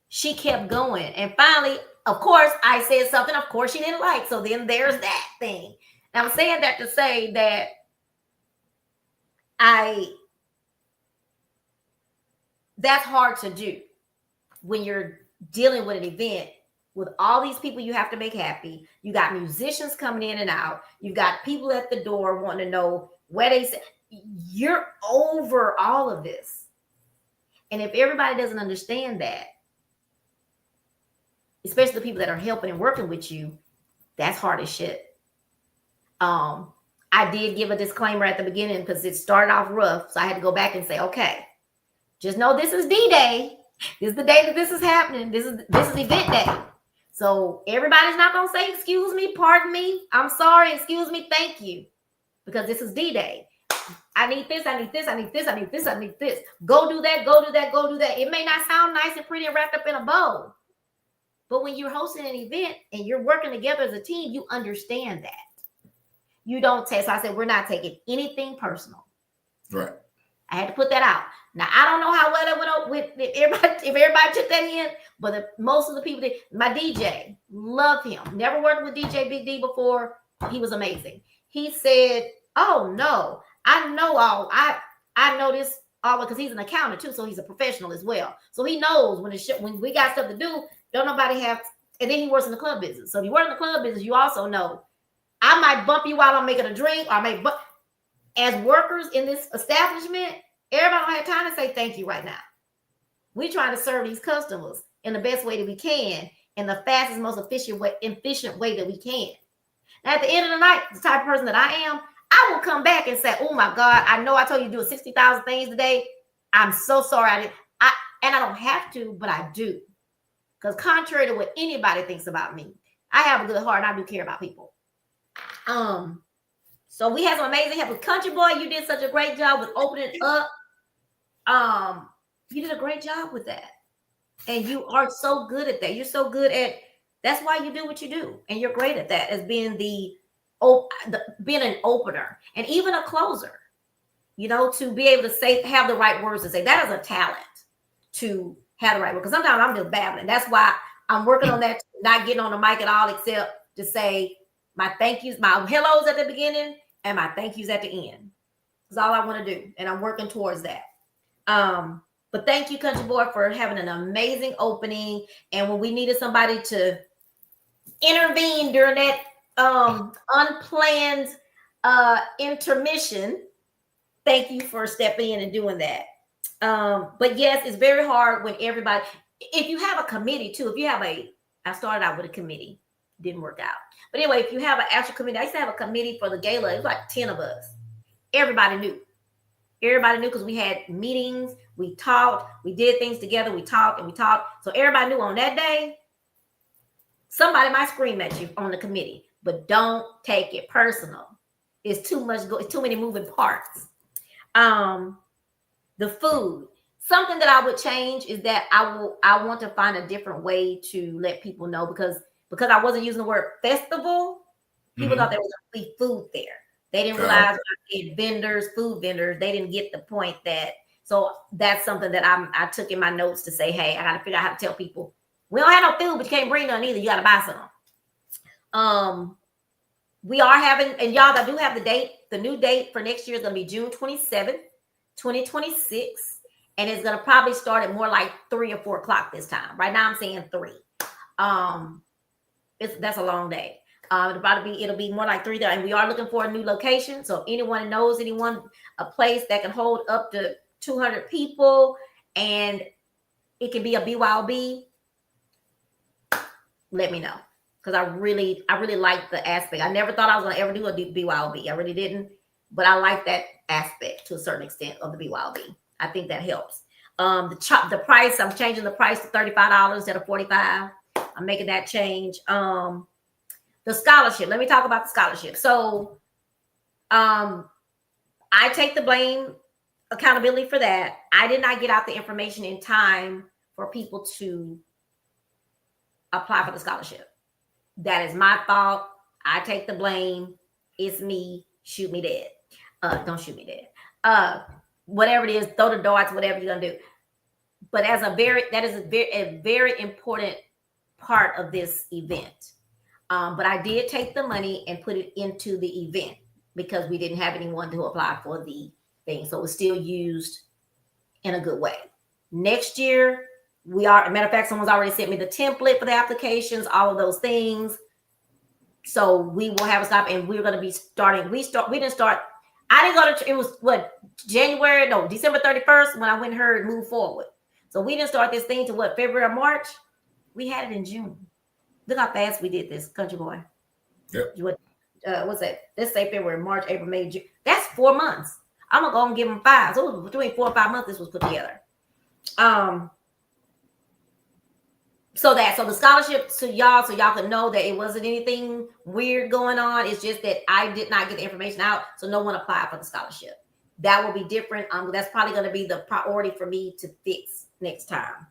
She kept going. And finally, of course, I said something, of course, she didn't like. So then there's that thing. And I'm saying that to say that that's hard to do when you're dealing with an event with all these people you have to make happy. You got musicians coming in and out. You've got people at the door wanting to know where they say. You're over all of this. And if everybody doesn't understand that, especially the people that are helping and working with you, that's hard as shit. I did give a disclaimer at the beginning because it started off rough. So I had to go back and say, okay, just know this is D-Day. This is the day that this is happening. This is event day. So everybody's not going to say, excuse me, pardon me, I'm sorry, excuse me, thank you. Because this is D-Day. I need this, I need this, I need this, I need this, I need this. Go do that, go do that, go do that. It may not sound nice and pretty and wrapped up in a bow. But when you're hosting an event and you're working together as a team, you understand that. You don't take. So I said, we're not taking anything personal. Right. I had to put that out. Now, I don't know how well that went up with if everybody took that in, but most of the people did. My DJ, love him. Never worked with DJ Big D before. He was amazing. He said, oh, no, I know all. I know this all because he's an accountant, too, so he's a professional as well. So he knows when we got stuff to do, don't nobody have, and then he works in the club business. So if you work in the club business, you also know I might bump you while I'm making a drink, or I may bump. As workers in this establishment, everybody don't have time to say thank you right now. We're trying to serve these customers in the best way that we can, in the fastest, most efficient way that we can. Now, at the end of the night, the type of person that I am, I will come back and say, oh my God, I know I told you to do 60,000 things today. I'm so sorry I didn't. And I don't have to, but I do. Because contrary to what anybody thinks about me, I have a good heart and I do care about people. So we had some amazing help with Country Boy. You did such a great job with opening up. You did a great job with that. And you are so good at that. You're so good at, that's why you do what you do. And you're great at that, as being being an opener and even a closer, you know, to be able to have the right words to say. That is a talent, to have the right word. Because sometimes I'm just babbling. That's why I'm working on that, not getting on the mic at all, except to say my thank yous, my hellos at the beginning and my thank yous at the end. That's all I want to do. And I'm working towards that. But thank you, Country Boy, for having an amazing opening. And when we needed somebody to intervene during that unplanned intermission, thank you for stepping in and doing that. But yes, it's very hard when everybody, if you have a committee too, I started out with a committee, didn't work out. But anyway, if you have an actual committee, I used to have a committee for the gala. It was like 10 of us. Everybody knew because we had meetings, we talked, we did things together, we talked. So everybody knew on that day, somebody might scream at you on the committee, but don't take it personal. It's too much, it's too many moving parts. The food, something that I would change is that I want to find a different way to let people know, because I wasn't using the word festival. People thought there was going to be food there. They didn't realize food vendors. They didn't get the point that. So that's something that I took in my notes to say, hey, I got to figure out how to tell people we don't have no food, but you can't bring none either. You got to buy some. We are having, and y'all, I do have the date. The new date for next year is going to be June 27th, 2026. And it's going to probably start at more like 3 or 4 o'clock this time. Right now I'm saying 3. That's a long day. It'll be more like 3 there. And we are looking for a new location. So if anyone knows a place that can hold up to 200 people and it can be a BYOB, let me know. Because I really like the aspect. I never thought I was going to ever do a BYOB. I really didn't. But I like that aspect to a certain extent of the BYOB. I think that helps. The price, I'm changing the price to $35 instead of $45. I'm making that change. The scholarship. Let me talk about the scholarship. So I take the blame accountability for that. I did not get out the information in time for people to apply for the scholarship. That is my fault. I take the blame. It's me. Shoot me dead. Don't shoot me dead. Whatever it is, throw the darts, whatever you're gonna do. But that is a very important part of this event. But I did take the money and put it into the event because we didn't have anyone to apply for the thing. So it was still used in a good way. Next year, matter of fact, someone's already sent me the template for the applications, all of those things. So we will have a stop, and we're going to be starting. We didn't start. I didn't go to, it was December 31st when I went and heard move forward. So we didn't start this thing to February or March. We had it in June. Look how fast we did this, country boy. Yep. What's that? Let's say February, March, April, May, June. That's 4 months. I'm going to go and give them 5. So it was between 4 and 5 months this was put together. So the scholarship to y'all, so y'all could know that it wasn't anything weird going on. It's just that I did not get the information out, so no one applied for the scholarship. That will be different. That's probably going to be the priority for me to fix next time.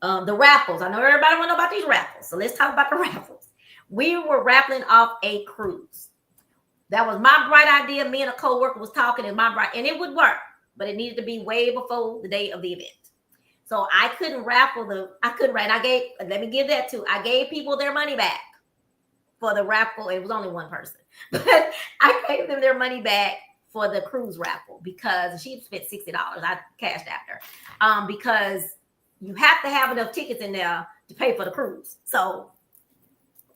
The raffles. I know everybody want to know about these raffles, so let's talk about the raffles. We were raffling off a cruise. That was my bright idea. Me and a coworker was talking, and it would work, but it needed to be way before the day of the event. So I couldn't raffle let me give that too. I gave people their money back for the raffle. It was only one person, but I gave them their money back for the cruise raffle because she spent $60. I cashed after, because you have to have enough tickets in there to pay for the cruise. So,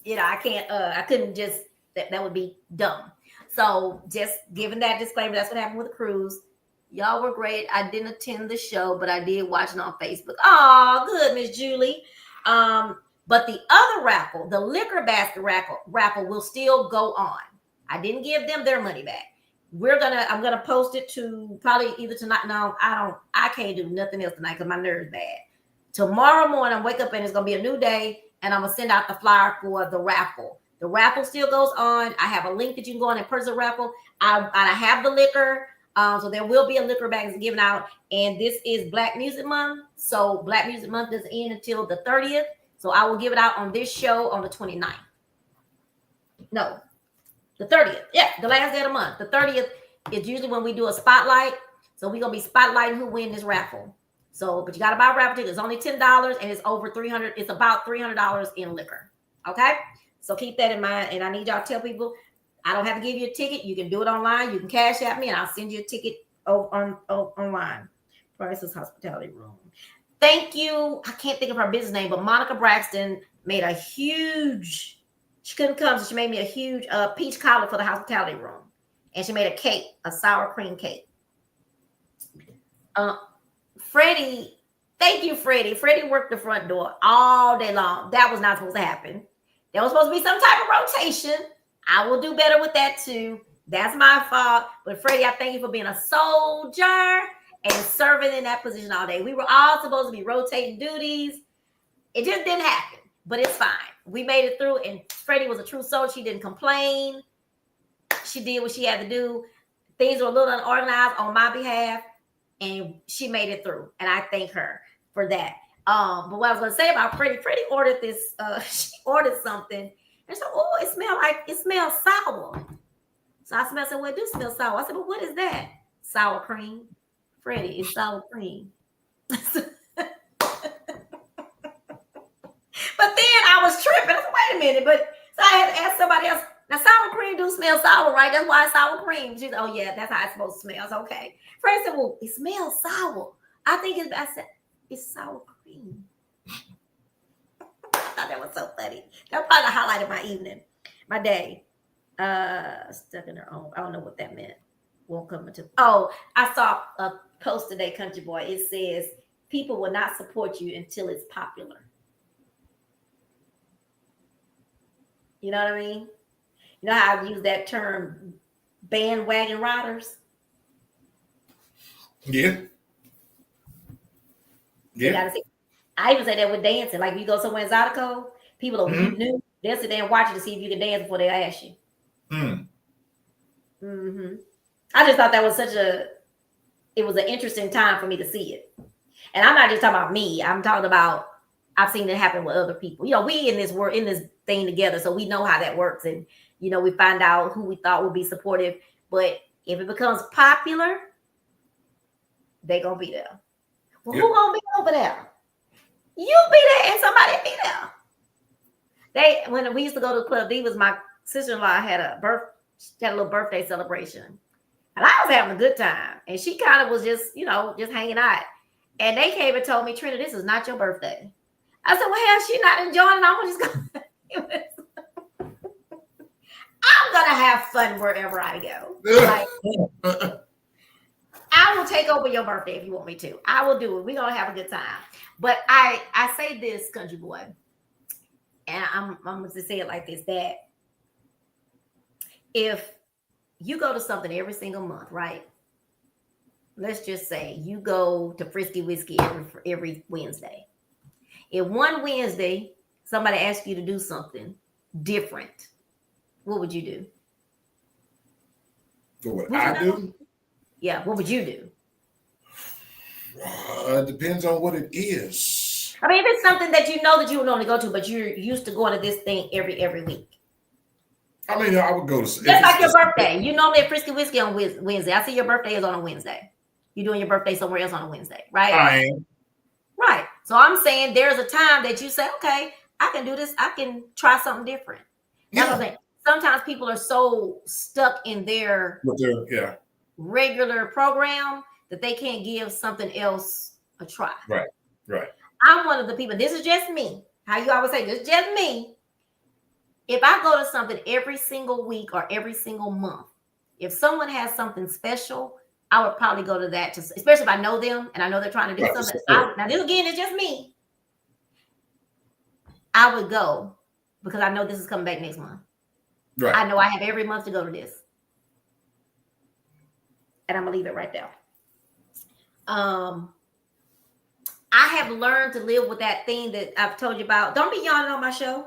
I couldn't just, that would be dumb. So just giving that disclaimer, that's what happened with the cruise. Y'all were great. I didn't attend the show, but I did watch it on Facebook. Oh, good, Miss Julie. But the other raffle, the liquor basket raffle will still go on. I didn't give them their money back. I'm gonna post it to probably either tonight. No, I can't do nothing else tonight because my nerves bad. Tomorrow morning, wake up and it's gonna be a new day, and I'm gonna send out the flyer for the raffle. The raffle still goes on. I have a link that you can go on and purchase a raffle. I have the liquor. So there will be a liquor bag given out, and this is Black Music Month. So Black Music Month doesn't end until the 30th. So I will give it out on this show on the 29th. No, the 30th. Yeah, the last day of the month. The 30th is usually when we do a spotlight. So we're gonna be spotlighting who win this raffle. So, but you gotta buy a raffle ticket. It's only $10 and it's over $300. It's about $300 in liquor. Okay, so keep that in mind. And I need y'all to tell people, I don't have to give you a ticket. You can do it online. You can cash at me, and I'll send you a ticket online. Price's Hospitality Room. Thank you. I can't think of her business name, but Monica Braxton made a huge. She couldn't come, so she made me a huge peach cobbler for the hospitality room, and she made a cake, a sour cream cake. Freddie, thank you, Freddie. Freddie worked the front door all day long. That was not supposed to happen. There was supposed to be some type of rotation. I will do better with that too. That's my fault. But Freddie, I thank you for being a soldier and serving in that position all day. We were all supposed to be rotating duties. It just didn't happen, but it's fine. We made it through, and Freddie was a true soldier. She didn't complain. She did what she had to do. Things were a little unorganized on my behalf, and she made it through, and I thank her for that. But what I was going to say about Freddie ordered this. She ordered something. And so, it smells sour. So I said, well, it do smell sour. I said, well, what is that? Sour cream. Freddie, it's sour cream. But then I was tripping. I said, wait a minute. But so I had to ask somebody else. Now, sour cream do smell sour, right? That's why it's sour cream. She said, oh, yeah, that's how it's supposed to smell. So, okay. Freddie said, well, it smells sour. I said, it's sour cream. I thought that was so funny. That was probably the highlight of my evening, my day. Stuck in her own. I don't know what that meant. Won't come into. Oh, I saw a post today, Country Boy. It says, people will not support you until it's popular. You know what I mean? You know how I use that term, bandwagon riders? Yeah. Yeah. I even say that with dancing. Like, if you go somewhere in Zydeco, people are new. They'll sit there and watch you to see if you can dance before they ask you. I just thought that was such a it was an interesting time for me to see it. And I'm not just talking about me. I'm talking about I've seen it happen with other people. We in this thing together, so we know how that works. And we find out who we thought would be supportive. But if it becomes popular, they gonna be there. Well, who gonna be over there? You be there and somebody be there. When we used to go to the club, Diva, my sister-in-law, had a little birthday celebration. And I was having a good time. And she kind of was just hanging out. And they came and told me, Trina, this is not your birthday. I said, well, hell, she's not enjoying it. I'm just I'm gonna have fun wherever I go. Like, I will take over your birthday if you want me to. I will do it. We're gonna have a good time. But I say this, country boy, and I'm going to say it like this, that if you go to something every single month, right? Let's just say you go to Frisky Whiskey every Wednesday. If one Wednesday somebody asks you to do something different, what would you do? For what I do? Yeah, what would you do? Depends on what it is. I mean, if it's something that you know that you would normally go to, but you're used to going to this thing every week. I mean, I would go to... Just like your birthday. You normally at Frisky Whiskey on Wednesday. I see your birthday is on a Wednesday. You're doing your birthday somewhere else on a Wednesday, right? I am. Right. So I'm saying there's a time that you say, okay, I can do this. I can try something different. That's what I'm saying. Sometimes people are so stuck in their regular program that they can't give something else a try. Right. I'm one of the people. This is just me. How you always say, this is just me. If I go to something every single week or every single month, if someone has something special, I would probably go to that, especially if I know them and I know they're trying to do something. Now, this again is just me. I would go because I know this is coming back next month. Right. I know I have every month to go to this. And I'm going to leave it right there. I have learned to live with that thing that I've told you about. Don't be yawning on my show.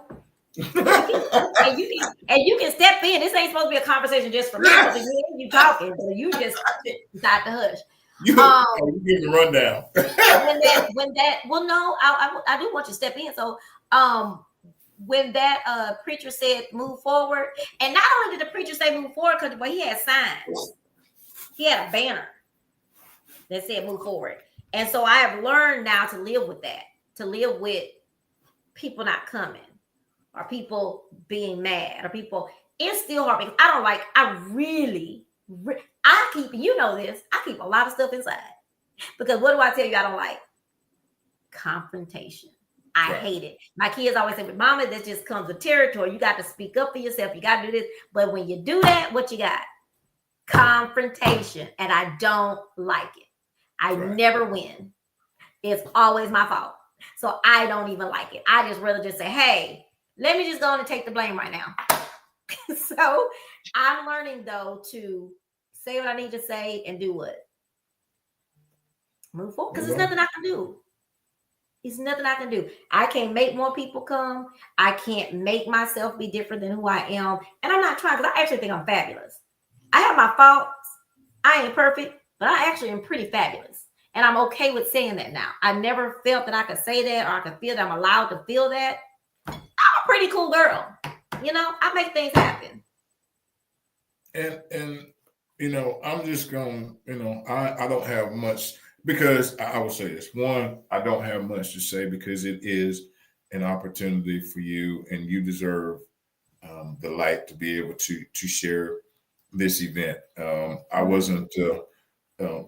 and you can step in. This ain't supposed to be a conversation just for me. You talking, so you just decide to hush. You give the rundown. I do want you to step in. So when that preacher said move forward, and not only did the preacher say move forward, but he had signs. He had a banner that said move forward. And so I have learned now to live with that, to live with people not coming or people being mad or people. It's still hard because I keep, I keep a lot of stuff inside because what do I tell you I don't like? Confrontation. I hate it. My kids always say, but mama, that just comes with territory. You got to speak up for yourself. You got to do this. But when you do that, what you got? Confrontation. And I don't like it. I never win. It's always my fault. So I don't even like it. I just rather just say, hey, let me just go on and take the blame right now. So I'm learning, though, to say what I need to say and do what? Move forward. Because there's nothing I can do. It's nothing I can do. I can't make more people come. I can't make myself be different than who I am. And I'm not trying because I actually think I'm fabulous. I have my faults. I ain't perfect, but I actually am pretty fabulous. And I'm okay with saying that now. I never felt that I could say that or I could feel that I'm allowed to feel that. I'm a pretty cool girl. I make things happen. And I'm just going, I don't have much because I will say this. One, I don't have much to say because it is an opportunity for you and you deserve the light to be able to share this event. I wasn't,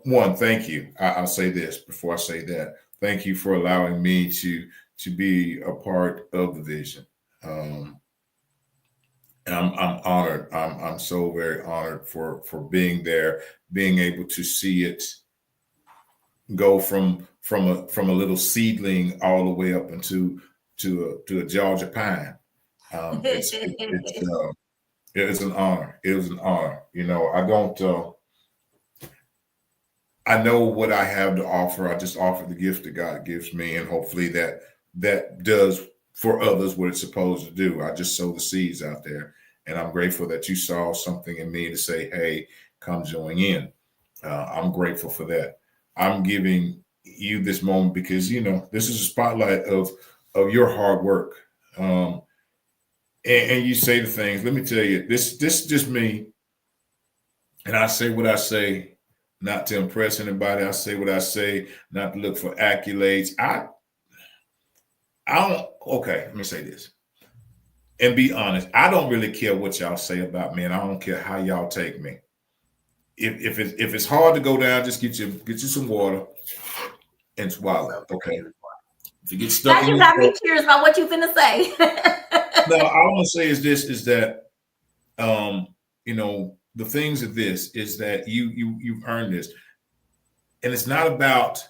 one, thank you. I'll say this before I say that. Thank you for allowing me to be a part of the vision. And I'm honored. I'm so very honored for being there, being able to see it go from a little seedling all the way up into to a Georgia pine. It's an honor. It was an honor. I know what I have to offer. I just offer the gift that God gives me, and hopefully that does for others what it's supposed to do. I just sow the seeds out there, and I'm grateful that you saw something in me to say, "Hey, come join in." I'm grateful for that. I'm giving you this moment because this is a spotlight of your hard work. And you say the things. Let me tell you, this is just me, and I say what I say, not to impress anybody. I say what I say, not to look for accolades. I don't. Okay, let me say this and be honest. I don't really care what y'all say about me, and I don't care how y'all take me. If it's hard to go down, just get you some water and swallow. Okay. If you get stuck, now you got me curious about what you finna say. No, all I want to say is this: is that the things of this is that you've earned this, and it's not about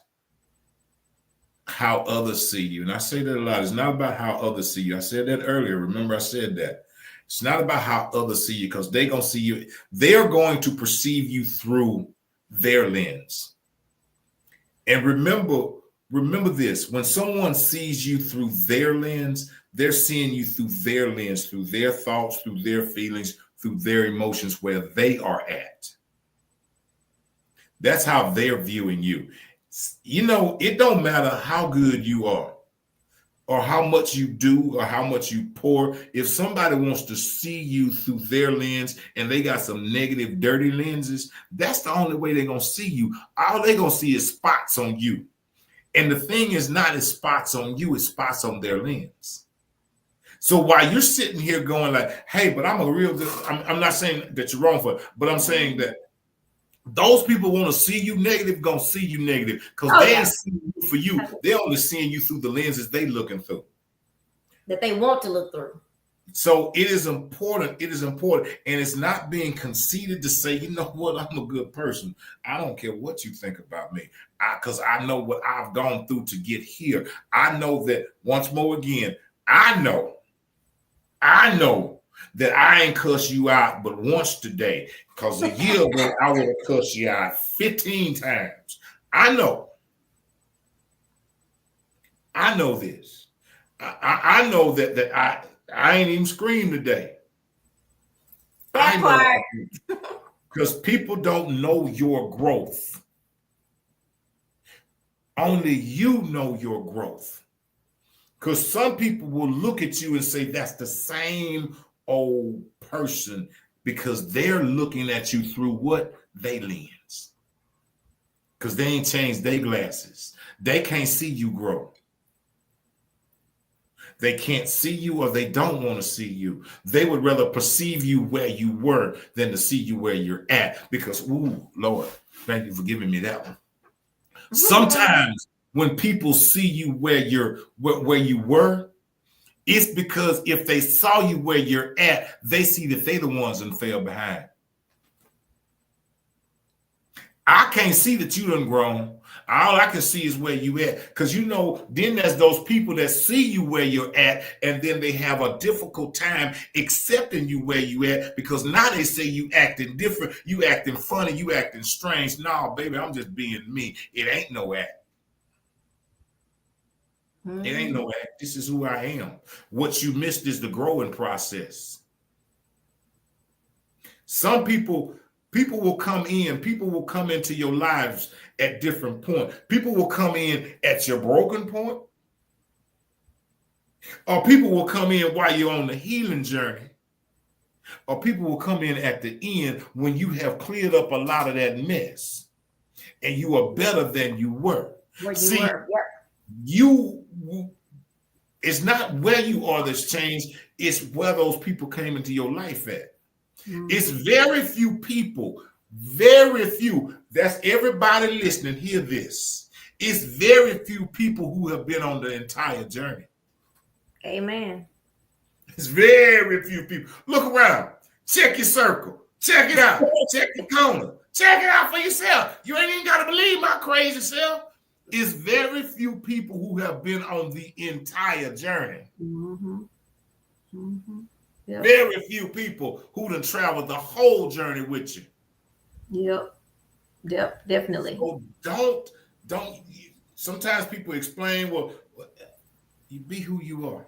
how others see you. And I say that a lot. It's not about how others see you. I said that earlier. Remember, I said that. It's not about how others see you because they're going to see you. They're going to perceive you through their lens. And remember this. When someone sees you through their lens, they're seeing you through their lens, through their thoughts, through their feelings, through their emotions, where they are at. That's how they're viewing you. It don't matter how good you are or how much you do or how much you pour. If somebody wants to see you through their lens and they got some negative, dirty lenses, that's the only way they're going to see you. All they're going to see is spots on you. And the thing is not as spots on you, it's spots on their lens. So while you're sitting here going like, hey, but I'm a real good, I'm not saying that you're wrong for it, but I'm saying that those people want to see you negative, gonna see you negative because they ain't seeing you for you. They're only seeing you through the lenses they looking through. That they want to look through. So it is important. It is important. And it's not being conceited to say, you know what, I'm a good person. I don't care what you think about me. Because I know what I've gone through to get here. I know that once more again, I know that I ain't cuss you out but once today. Because a year ago, I would have cussed you out 15 times. I know this. I know that I ain't even screamed today. That part. Because people don't know your growth. Only you know your growth. Because some people will look at you and say, that's the same old person, because they're looking at you through what? They lens. Because they ain't changed their glasses. They can't see you grow. They can't see you, or they don't want to see you. They would rather perceive you where you were than to see you where you're at. Because, ooh, Lord, thank you for giving me that one. Sometimes when people see you where you were, it's because if they saw you where you're at, they see that they the ones that fell behind. I can't see that you done grown. All I can see is where you at. Because then there's those people that see you where you're at, and then they have a difficult time accepting you where you at, because now they say you acting different, you acting funny, you acting strange. No, baby, I'm just being me. It ain't no act. It ain't no act. This is who I am. What you missed is the growing process. Some people will come into your lives at different points. People will come in at your broken point, or people will come in while you're on the healing journey, or people will come in at the end when you have cleared up a lot of that mess and you are better than you were. It's not where you are that's changed, it's where those people came into your life at. It's very few people, very few. That's everybody listening. Hear this. It's very few people who have been on the entire journey. Amen. It's very few people. Look around. Check your circle. Check it out. Check your corner. Check it out for yourself. You ain't even got to believe my crazy self. It's very few people who have been on the entire journey. Yep. Very few people who done traveled the whole journey with you. Yep, definitely. So don't. Sometimes people explain, well, you be who you are.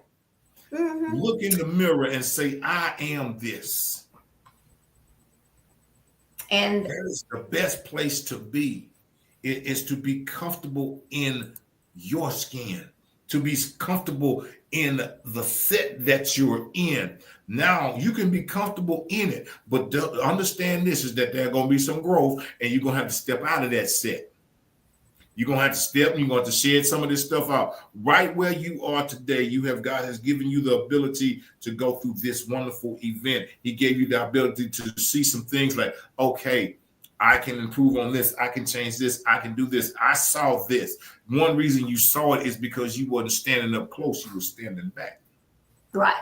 Look in the mirror and say, I am this. And that is the best place to be. It is to be comfortable in your skin, to be comfortable in the set that you're in. Now you can be comfortable in it, but understand this is that there's going to be some growth, and you're going to have to step out of that set. You're going to have to step, and you're going to have to shed some of this stuff out. Right where you are today, God has given you the ability to go through this wonderful event. He gave you the ability to see some things like, okay, I can improve on this. I can change this. I can do this. I saw this. One reason you saw it is because you wasn't standing up close. You were standing back. Right.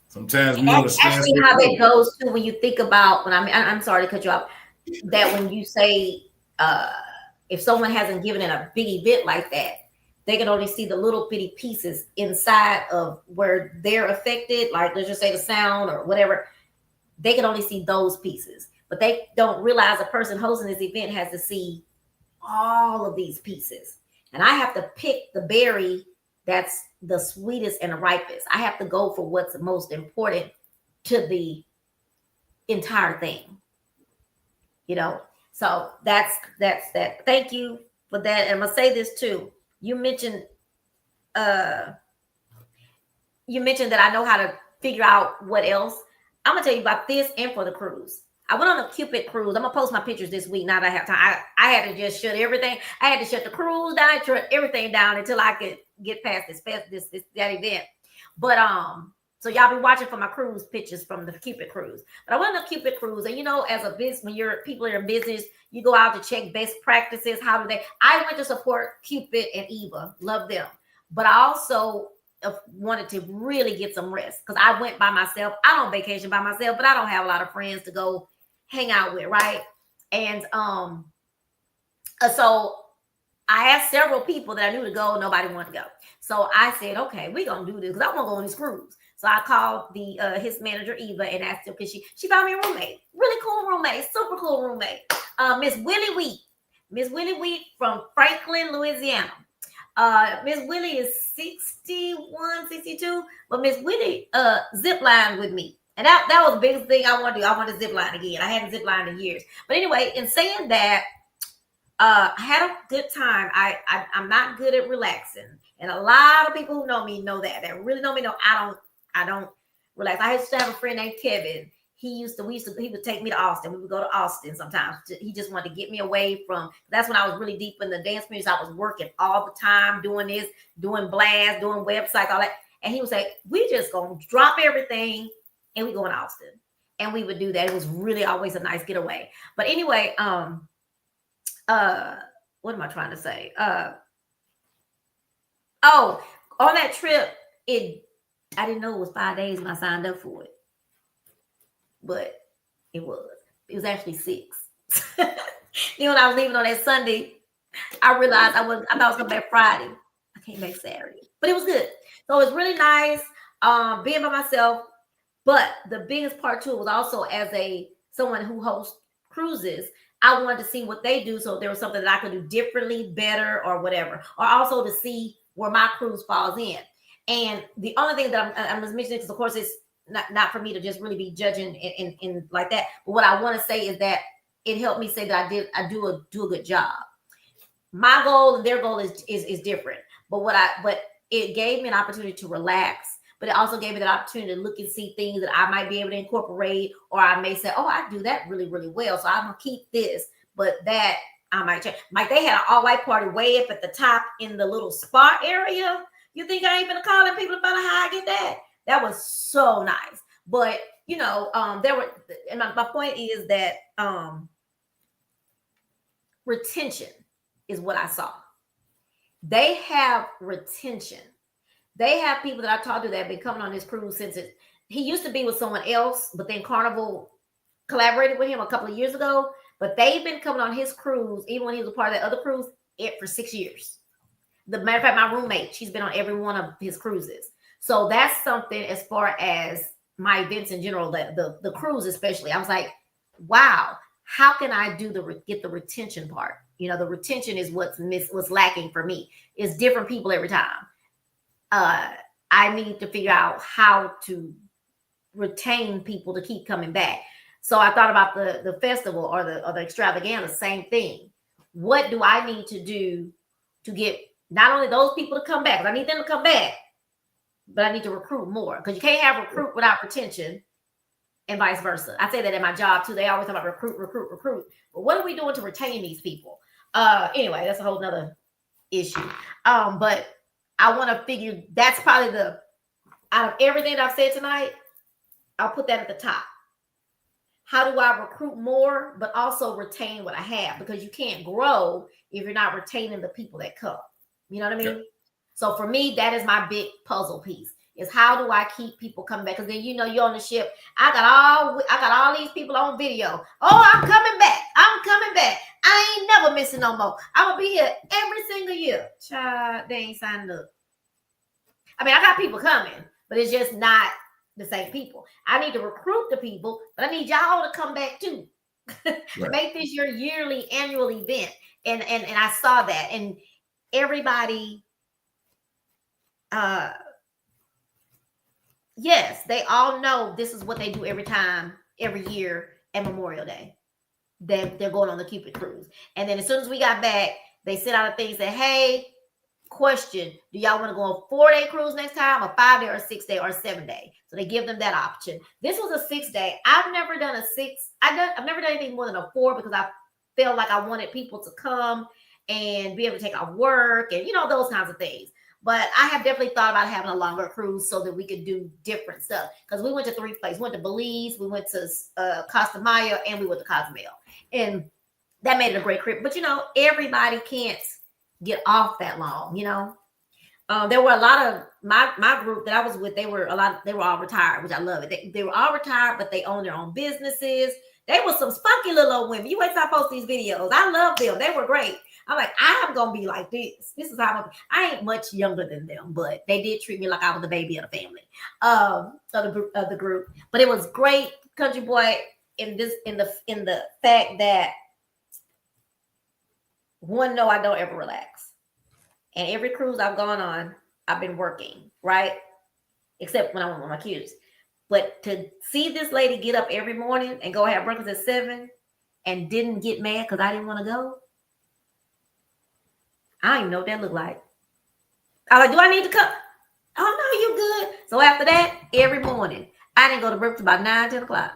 Sometimes we want to stand. Actually, how that goes too when you think about when I'm sorry to cut you off. That when you say if someone hasn't given in a big event like that, they can only see the little bitty pieces inside of where they're affected. Like let's just say the sound or whatever. They can only see those pieces. But they don't realize a person hosting this event has to see all of these pieces. And I have to pick the berry that's the sweetest and the ripest. I have to go for what's the most important to the entire thing. You know, so that's that. Thank you for that. And I'm gonna say this too. You mentioned that I know how to figure out what else. I'm gonna tell you about this and for the cruise. I went on a Cupid cruise. I'm gonna post my pictures this week. Now that I have time, I had to just shut everything. I had to shut the cruise down, shut everything down until I could get past that event. But so y'all be watching for my cruise pictures from the Cupid cruise. But I went on a Cupid cruise, and you know, as a business, when people are in business, you go out to check best practices. How do they? I went to support Cupid and Eva, love them. But I also wanted to really get some rest because I went by myself. I don't vacation by myself, but I don't have a lot of friends to go hang out with, right? And so I asked several people that I knew to go. Nobody wanted to go. So I said, okay, we're gonna do this because I want to go on this cruise. So I called his manager Eva and asked her because she found me a roommate, really cool roommate, super cool roommate, Miss Willie Wheat from Franklin, Louisiana. Miss Willie is 61, 62, but Miss Willie zip lined with me. And that was the biggest thing I want to do. I want to zip line again. I hadn't zip lined in years. But anyway, in saying that, I had a good time. I'm not good at relaxing. And a lot of people who know me know that. That really know me know I don't relax. I used to have a friend named Kevin. He would take me to Austin. We would go to Austin sometimes. He just wanted to get me away from, that's when I was really deep in the dance music. I was working all the time, doing this, doing blasts, doing websites, all that. And he would say, we just gonna drop everything and we go in Austin. And we would do that. It was really always a nice getaway. But anyway, what am I trying to say? On that trip, I didn't know it was 5 days when I signed up for it. But it was actually 6. Then when I was leaving on that Sunday, I realized I thought I was coming back Friday. I came back Saturday, but it was good. So it was really nice being by myself. But the biggest part too was also as someone who hosts cruises, I wanted to see what they do. So there was something that I could do differently, better, or whatever, or also to see where my cruise falls in. And the only thing that I'm just mentioning, because of course it's not for me to just really be judging in like that. But what I want to say is that it helped me say that I do a good job. My goal and their goal is different. But it gave me an opportunity to relax. But it also gave me the opportunity to look and see things that I might be able to incorporate, or I may say, oh, I do that really, really well. So I'm going to keep this, but that I might change. Like they had an all-white party way up at the top in the little spa area. You think I ain't going to call them people to find out how I get that? That was so nice. But, and my point is that retention is what I saw. They have retention. They have people that I talked to that have been coming on this cruise since he used to be with someone else, but then Carnival collaborated with him a couple of years ago. But they've been coming on his cruise, even when he was a part of that other cruise, for 6 years. The matter of fact, my roommate, she's been on every one of his cruises. So that's something as far as my events in general, the cruise especially. I was like, wow, how can I get the retention part? The retention is what's lacking for me. It's different people every time. I need to figure out how to retain people to keep coming back. So I thought about the festival or the extravaganza, same thing. What do I need to do to get not only those people to come back, but I need them to come back, but I need to recruit more, because you can't have recruit without retention, and vice versa. I say that in my job too. They always talk about recruit. But what are we doing to retain these people? Anyway, that's a whole nother issue. But I want to figure, that's probably out of everything that I've said tonight, I'll put that at the top. How do I recruit more, but also retain what I have? Because you can't grow if you're not retaining the people that come. You know what I mean? Yeah. So for me, that is my big puzzle piece, is how do I keep people coming back? Because then, you know, you're on the ship. I got all these people on video. Oh, I'm coming back. I ain't never missing no more. I'm going to be here every single year. Child, they ain't signing up. I mean, I got people coming, but it's just not the same people. I need to recruit the people, but I need y'all to come back too. Right. Make this your yearly annual event. And I saw that. And everybody, yes, they all know this is what they do every year at Memorial Day. They're going on the Cupid cruise. And then as soon as we got back, they sent out a thing, said, hey, question, do y'all want to go on a 4-day cruise next time, a 5-day or 6-day or 7-day? So they give them that option. This was a 6-day. I've never done a 6. I've never done anything more than a 4, because I felt like I wanted people to come and be able to take off work and, you know, those kinds of things. But I have definitely thought about having a longer cruise so that we could do different stuff. Because we went to 3 places. We went to Belize, we went to Costa Maya, and we went to Cozumel. And that made it a great trip. But, you know, everybody can't get off that long, you know. There were a lot of my group that I was with, they were all retired, which I love it. They were all retired, but they own their own businesses. They were some spunky little old women. You wait till I post these videos. I love them. They were great. I'm like, I'm gonna be like this. This is how I ain't much younger than them, but they did treat me like I was the baby of the family, of the group. But it was great, country boy, in the fact that, one, no, I don't ever relax. And every cruise I've gone on, I've been working, right? Except when I went with my kids. But to see this lady get up every morning and go have breakfast at 7 and didn't get mad because I didn't want to go, I don't even know what that looked like. I was like, do I need to come? Oh, no, you good. So after that, every morning, I didn't go to breakfast about 9, 10 o'clock,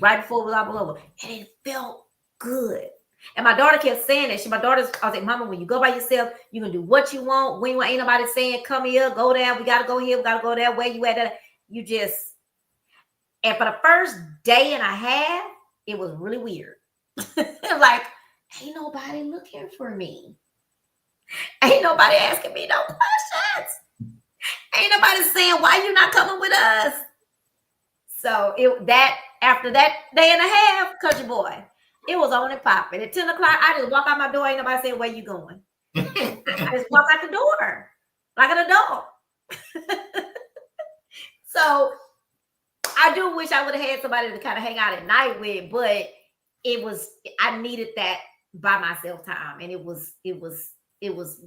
right before it was all over. And it felt good. And my daughter kept saying that. I was like, Mama, when you go by yourself, you can do what you want. When you ain't nobody saying, come here, go there. We got to go here. We got to go there. Where you at? That. You just, and for the first day and a half, it was really weird. Like, ain't nobody looking for me. Ain't nobody asking me no questions. Ain't nobody saying, why you not coming with us? So after that day and a half, country boy, it was on and popping. At 10 o'clock, I just walk out my door. Ain't nobody saying, where you going? I just walk out the door like an adult. So I do wish I would have had somebody to kind of hang out at night with, but I needed that by myself time. And it was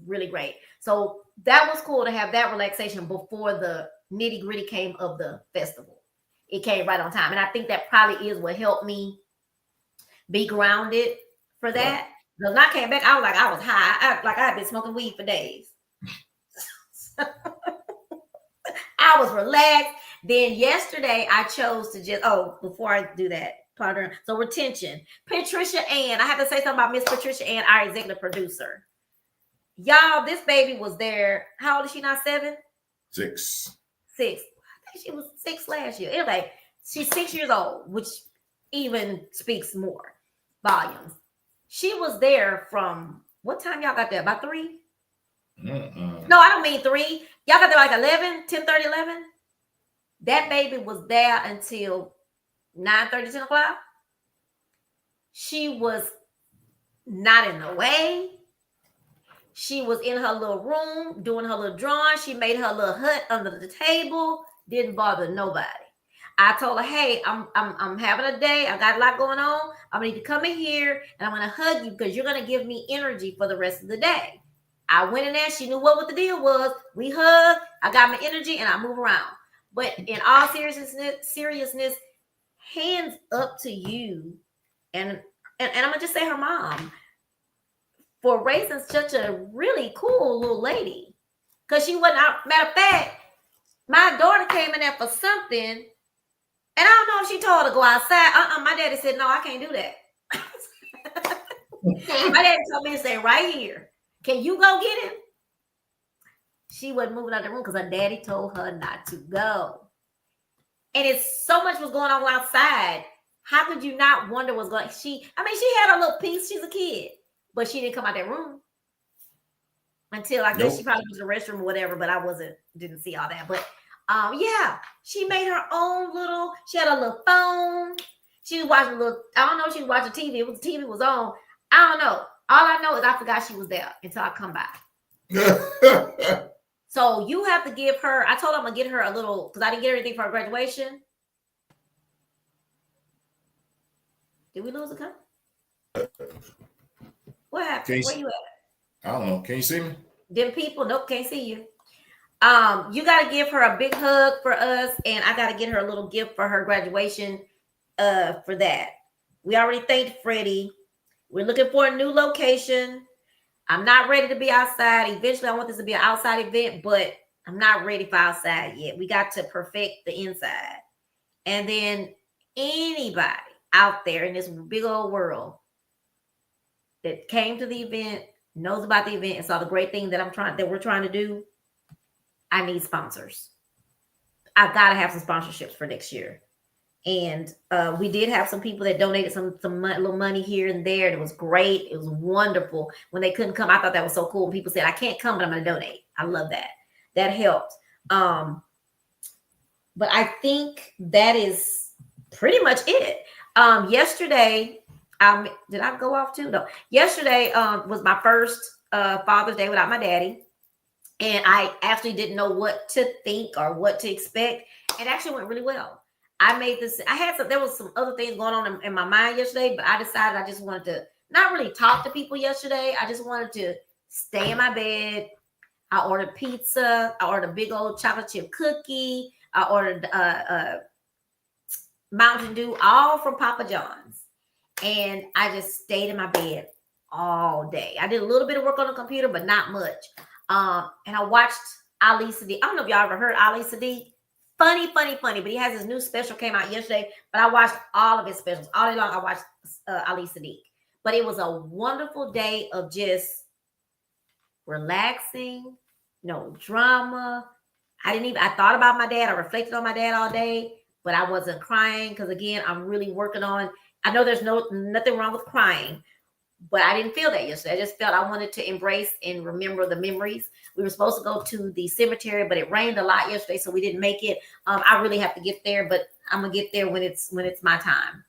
really great. So that was cool to have that relaxation before the nitty gritty came of the festival. It came right on time. And I think that probably is what helped me be grounded for that. Because when I came back, I was like, I was high. I had been smoking weed for days. I was relaxed. Then yesterday, I chose to before I do that, so retention. Patricia Ann, I have to say something about Miss Patricia Ann, our executive producer. Y'all, this baby was there. How old is she now? 7? 6. 6. I think she was 6 last year. Anyway, she's 6 years old, which even speaks more volumes. She was there from, what time y'all got there? About 3? No, I don't mean 3. Y'all got there like 11, 10:30, 11. That baby was there until 9:30, 10 o'clock. She was not in the way. She was in her little room doing her little drawing. She made her little hut under the table. Didn't bother nobody. I told her, hey, I'm having a day. I got a lot going on. I'm going to need to come in here and I'm going to hug you because you're going to give me energy for the rest of the day. I went in there. She knew what the deal was. We hugged. I got my energy and I move around. But in all seriousness, hands up to you, and I'm gonna just say her mom for raising such a really cool little lady. Because she wasn't out. Matter of fact, my daughter came in there for something, and I don't know if she told her to go outside. My daddy said, no, I can't do that. My daddy told me to stay right here. Can you go get him? She wasn't moving out of the room because her daddy told her not to go. And it's so much was going on outside. How could you not wonder what's going on? She had a little piece. She's a kid. But she didn't come out that room until I guess she probably was in the restroom or whatever, but I didn't see all that. But yeah, she made her own little, she had a little phone. She was watching I don't know if she was watching TV. The TV was on. I don't know. All I know is I forgot she was there until I come back. So you have to give her, I told her I'm going to get her a little, because I didn't get her anything for her graduation. Did we lose a cup? What happened? Where you at? I don't know. Can you see me? Them people, nope, can't see you. You got to give her a big hug for us, and I got to get her a little gift for her graduation for that. We already thanked Freddie. We're looking for a new location. I'm not ready to be outside. Eventually, I want this to be an outside event, but I'm not ready for outside yet. We got to perfect the inside. And then anybody out there in this big old world that came to the event, knows about the event, and saw the great thing that we're trying to do, I need sponsors. I've got to have some sponsorships for next year. And we did have some people that donated some little money here and there. And it was great. It was wonderful. When they couldn't come, I thought that was so cool. And people said, I can't come, but I'm going to donate. I love that. That helped. But I think that is pretty much it. Yesterday, did I go off too? No. Yesterday was my first Father's Day without my daddy. And I actually didn't know what to think or what to expect. It actually went really well. There was some other things going on in my mind yesterday, but I decided I just wanted to not really talk to people yesterday. I just wanted to stay in my bed. I ordered pizza. I ordered a big old chocolate chip cookie. I ordered Mountain Dew, all from Papa John's. And I just stayed in my bed all day. I did a little bit of work on the computer, but not much. And I watched Ali Sadiq. I don't know if y'all ever heard Ali Sadiq. Funny, but he has his new special came out yesterday, but I watched all of his specials. All day long, I watched Ali Sadiq. But it was a wonderful day of just relaxing, no drama. I thought about my dad. I reflected on my dad all day, but I wasn't crying because, again, I'm really working on, I know there's nothing wrong with crying, but I didn't feel that yesterday. I just felt I wanted to embrace and remember the memories. We were supposed to go to the cemetery, but it rained a lot yesterday, so we didn't make it. I really have to get there, but I'm gonna get there when it's my time.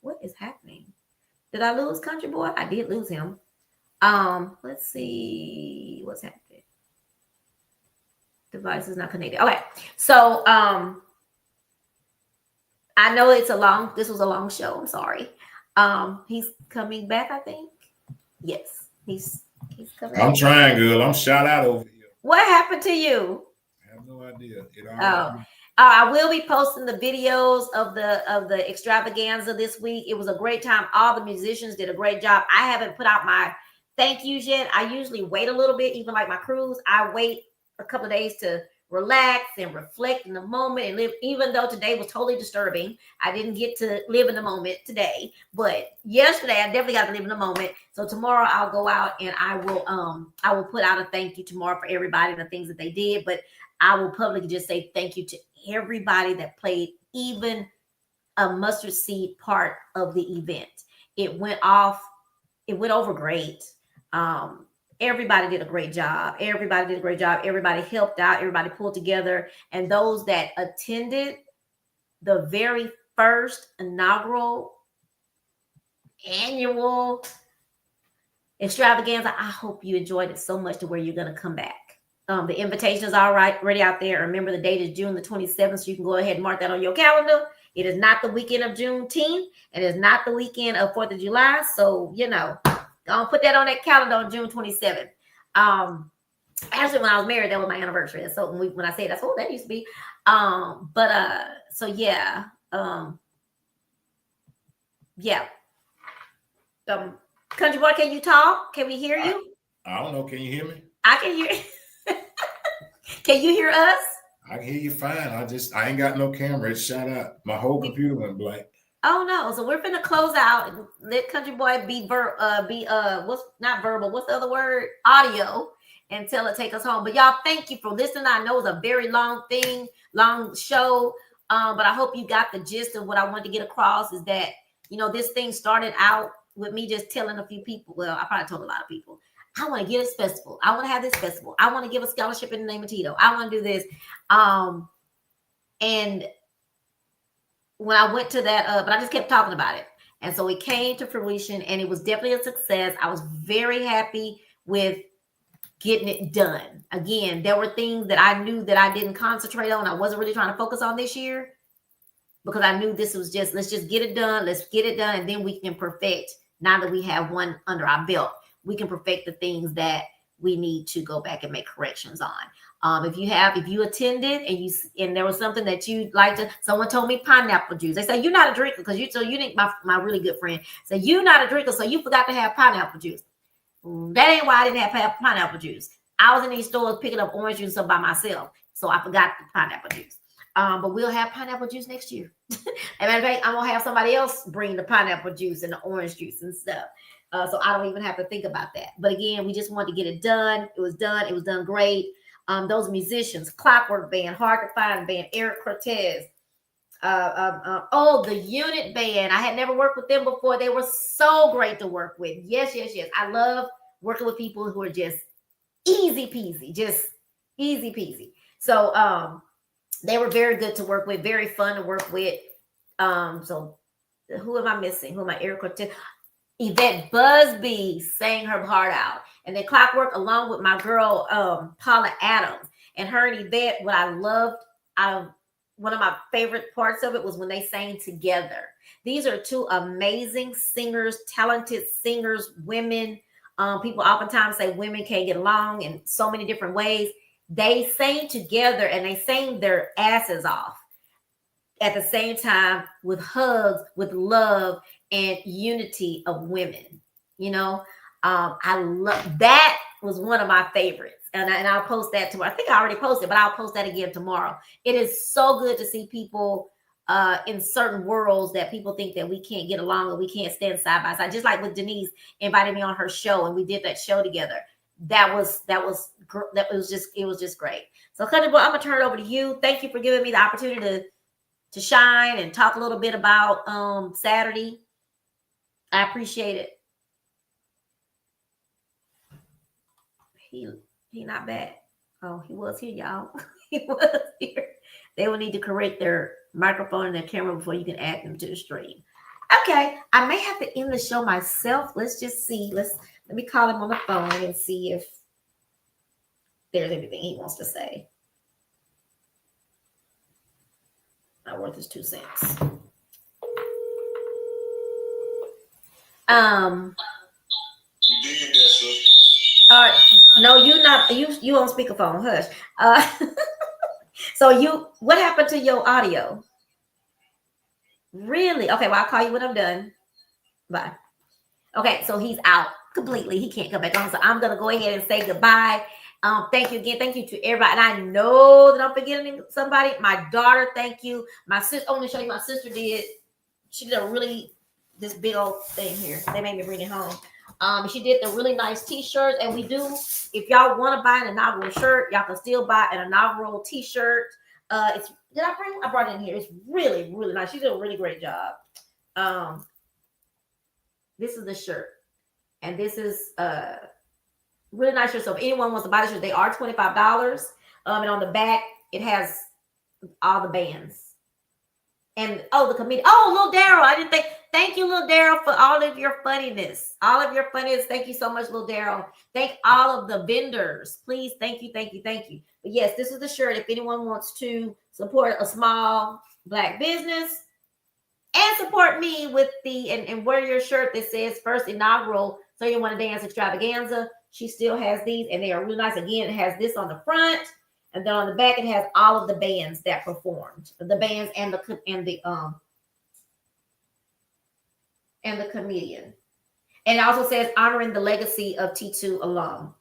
What is happening? Did I lose Country Boy? I did lose him. Let's see what's happening. Device is not connected. Okay, so I know this was a long show. I'm sorry. He's coming back, I think. Yes, he's coming. I'm trying, girl. I'm shot out over here. What happened to you? I have no idea. I will be posting the videos of the extravaganza this week. It was a great time. All the musicians did a great job. I haven't put out my thank yous yet. I usually wait a little bit, even like my cruise. I wait a couple of days to relax and reflect in the moment and live, even though today was totally disturbing. I didn't get to live in the moment today, but yesterday I definitely got to live in the moment. So tomorrow I'll go out and I will put out a thank you tomorrow for everybody and the things that they did, but I will publicly just say thank you to everybody that played even a mustard seed part of the event. It went over great. Everybody did a great job. Everybody helped out. Everybody pulled together. And those that attended the very first inaugural annual extravaganza, I hope you enjoyed it so much to where you're going to come back. The invitation is already out there. Remember, the date is June the 27th, so you can go ahead and mark that on your calendar. It is not the weekend of Juneteenth. It is not the weekend of 4th of July. So, I'll put that on that calendar on June 27th. Actually, when I was married, that was my anniversary. So when I say that's that used to be. So yeah, Yeah. Country boy, can you talk? Can we hear you? I don't know. Can you hear me? I can hear. Can you hear us? I can hear you fine. I ain't got no camera. It's shut out. My whole computer went blank. Oh no! So we're finna close out and let Country Boy be what's not verbal? What's the other word? Audio, until it take us home. But y'all, thank you for listening. I know it's a very long show, but I hope you got the gist of what I wanted to get across. Is that this thing started out with me just telling a few people. Well, I probably told a lot of people. I want to get this festival. I want to have this festival. I want to give a scholarship in the name of Tito. I want to do this. And when I went to that, but I just kept talking about it. And so it came to fruition and it was definitely a success. I was very happy with getting it done. Again, there were things that I knew that I didn't concentrate on. I wasn't really trying to focus on this year because I knew this was let's just get it done. Let's get it done. And then we can perfect, now that we have one under our belt, we can perfect the things that we need to go back and make corrections on. If you attended and there was something that you'd like to, someone told me pineapple juice. They say, you're not a drinker because you didn't, my really good friend said, you're not a drinker, so you forgot to have pineapple juice. That ain't why I didn't have pineapple juice. I was in these stores picking up orange juice by myself, so I forgot the pineapple juice. But we'll have pineapple juice next year. As a matter of fact, I'm gonna have somebody else bring the pineapple juice and the orange juice and stuff. So I don't even have to think about that. But again, we just wanted to get it done. It was done. It was done great. Those musicians, Clockwork Band, Hard to Find Band, Eric Cortez, the Unit Band. I had never worked with them before. They were so great to work with. Yes. I love working with people who are just easy peasy. So they were very good to work with, very fun to work with. So who am I missing? Who am I? Eric Cortez. Yvette Busby sang her heart out. And then Clockwork, along with my girl, Paula Adams. And her and Yvette, what I loved, one of my favorite parts of it was when they sang together. These are two amazing singers, talented singers, women. People oftentimes say women can't get along in so many different ways. They sang together and they sang their asses off at the same time, with hugs, with love, and unity of women. I love that. Was one of my favorites, and I'll post that tomorrow. I think I already posted, but I'll post that again tomorrow. It is so good to see people in certain worlds that people think that we can't get along and we can't stand side by side. Just like with Denise invited me on her show, and we did that show together. It was just great. So, Country Boy, I'm gonna turn it over to you. Thank you for giving me the opportunity to shine and talk a little bit about Saturday. I appreciate it. He not back. Oh, he was here, y'all. He was here. They will need to correct their microphone and their camera before you can add them to the stream. Okay, I may have to end the show myself. Let's just see. Let me call him on the phone and see if there's anything he wants to say. Not worth his 2 cents. No, you not. You on speakerphone. Hush. So what happened to your audio? Really? Okay. Well, I'll call you when I'm done. Bye. Okay. So he's out completely. He can't come back on. So I'm gonna go ahead and say goodbye. Thank you again. Thank you to everybody. And I know that I'm forgetting somebody. My daughter, thank you. My sister, I want to show you my sister did. She did this big old thing here. They made me bring it home. She did the really nice t-shirts. And we do, if y'all want to buy an inaugural shirt, y'all can still buy an inaugural t-shirt. I brought it in here. It's really, really nice. She did a really great job. This is the shirt. And this is really nice shirt. So if anyone wants to buy the shirt, they are $25. And on the back, it has all the bands. And the committee. Lil Daryl. I didn't think. Thank you, Lil Daryl, for all of your funniness. All of your funniness. Thank you so much, Lil Daryl. Thank all of the vendors. Please, thank you. But yes, this is the shirt. If anyone wants to support a small Black business and support me with and wear your shirt that says first inaugural, so you want to dance extravaganza. She still has these, and they are really nice. Again, it has this on the front. And then on the back, it has all of the bands that performed, the bands and the comedian. And it also says honoring the legacy of T2 alum.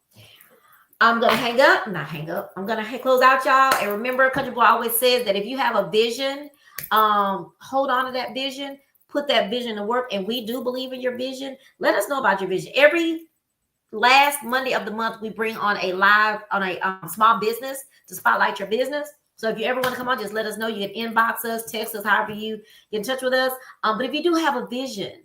I'm going to I'm going to close out, y'all. And remember, Country Boy always says that if you have a vision, hold on to that vision, put that vision to work. And we do believe in your vision. Let us know about your vision. Every last Monday of the month, we bring on a live, on a small business to spotlight your business. So if you ever want to come on, just let us know. You can inbox us, text us, however you get in touch with us. But if you do have a vision,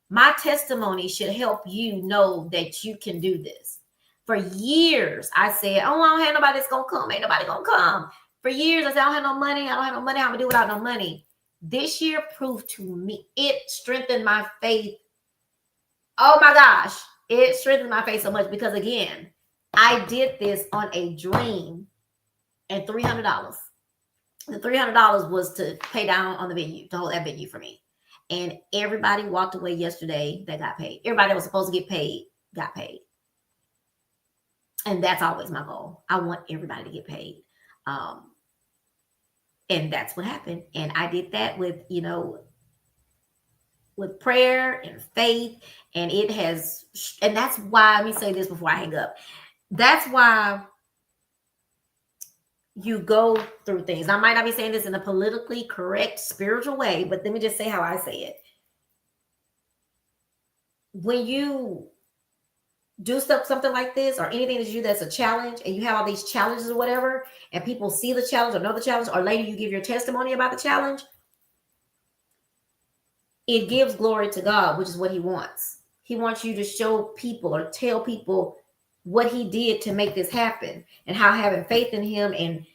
my testimony should help you know that you can do this. For years, I said, oh, I don't have nobody that's going to come. Ain't nobody going to come. For years, I said, I don't have no money. I don't have no money. How am I going to do without no money? This year proved to me, it strengthened my faith. Oh my gosh. It strengthened my faith so much because, again, I did this on a dream and $300. The $300 was to pay down on the venue, to hold that venue for me. And everybody walked away yesterday that got paid. Everybody that was supposed to get paid got paid. And that's always my goal. I want everybody to get paid. And that's what happened. And I did that with, with prayer and faith. And it has, and that's why, let me say this before I hang up. That's why you go through things. I might not be saying this in a politically correct spiritual way, but let me just say how I say it. When you do something like this, or anything that you that's a challenge, and you have all these challenges or whatever, and people see the challenge or know the challenge, or later you give your testimony about the challenge, it gives glory to God, which is what he wants. He wants you to show people or tell people what he did to make this happen, and how having faith in him and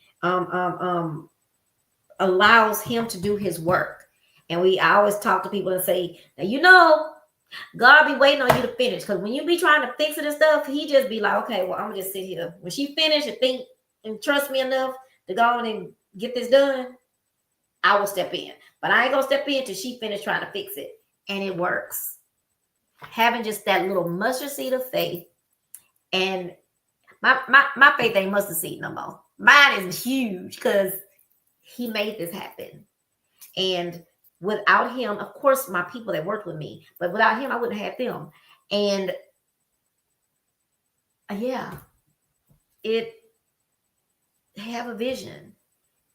allows him to do his work. And I always talk to people and say, now, God be waiting on you to finish, because when you be trying to fix it and stuff, he just be like, okay, well, I'm gonna just sit here. When she finish and think and trust me enough to go on and get this done, I will step in. But I ain't gonna step in till she finish trying to fix it. And it works. Having just that little mustard seed of faith. And my faith ain't mustard seed no more. Mine is huge because he made this happen. And without him, of course, my people that worked with me, but without him, I wouldn't have them. And have a vision.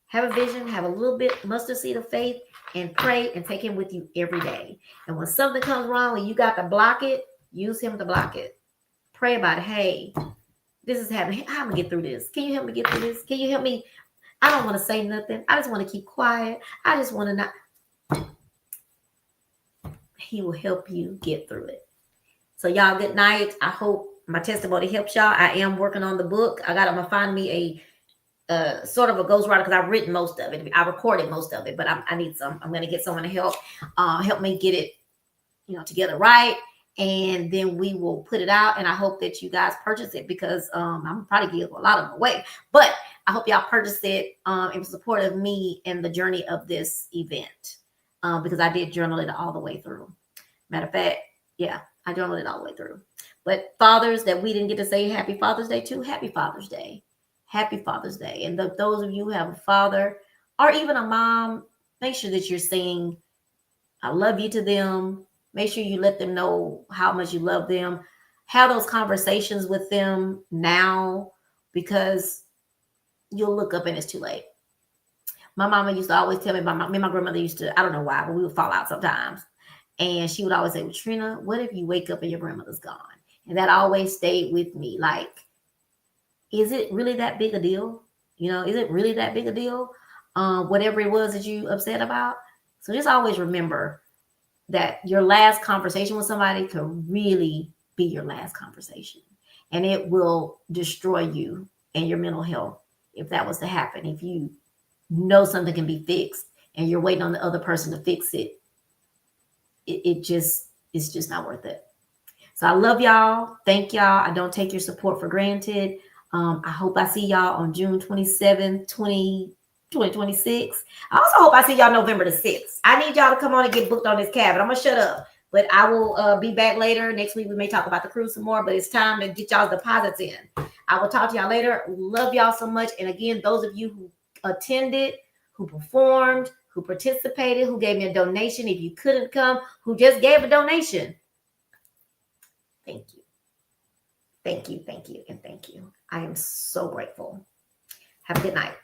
Have a vision, have a little bit mustard seed of faith, and pray and take him with you every day. And when something comes wrong and you got to block it, use him to block it. Pray about it. Hey, this is happening. How am I gonna get through this? Can you help me get through this? Can you help me? I don't want to say nothing. I just want to keep quiet. I just want to not. He will help you get through it. So y'all, good night. I hope my testimony helps y'all. I am working on the book. I'm gonna find me a sort of a ghostwriter, because I've written most of it. I recorded most of it, but I need some. I'm gonna get someone to help me get it, together right. And then we will put it out. And I hope that you guys purchase it, because I'm probably give a lot of them away. But I hope y'all purchase it in support of me and the journey of this event, because I did journal it all the way through. Matter of fact, I journaled it all the way through. But fathers that we didn't get to say Happy Father's Day to, Happy Father's Day. Happy Father's Day. And those of you who have a father or even a mom, make sure that you're saying, I love you to them. Make sure you let them know how much you love them. Have those conversations with them now, because you'll look up and it's too late. My mama used to always tell me, my grandmother used to, I don't know why, but we would fall out sometimes. And she would always say, well, Trina, what if you wake up and your grandmother's gone? And that always stayed with me. Like, is it really that big a deal? Is it really that big a deal? Whatever it was that you upset about. So just always remember that your last conversation with somebody could really be your last conversation. And it will destroy you and your mental health if that was to happen. If you know something can be fixed and you're waiting on the other person to fix it, it's just not worth it. So I love y'all. Thank y'all. I don't take your support for granted. I hope I see y'all on June 27th, 2026. I also hope I see y'all November the 6th. I need y'all to come on and get booked on this cabin. I'm going to shut up. But But I will be back later. Next week, we may talk about the cruise some more, but it's time to get y'all's deposits in. I will talk to y'all later. Love y'all so much. And again, those of you who attended, who performed, who participated, who gave me a donation, if you couldn't come, who just gave a donation, thank you. Thank you, thank you, and thank you. I am so grateful. Have a good night.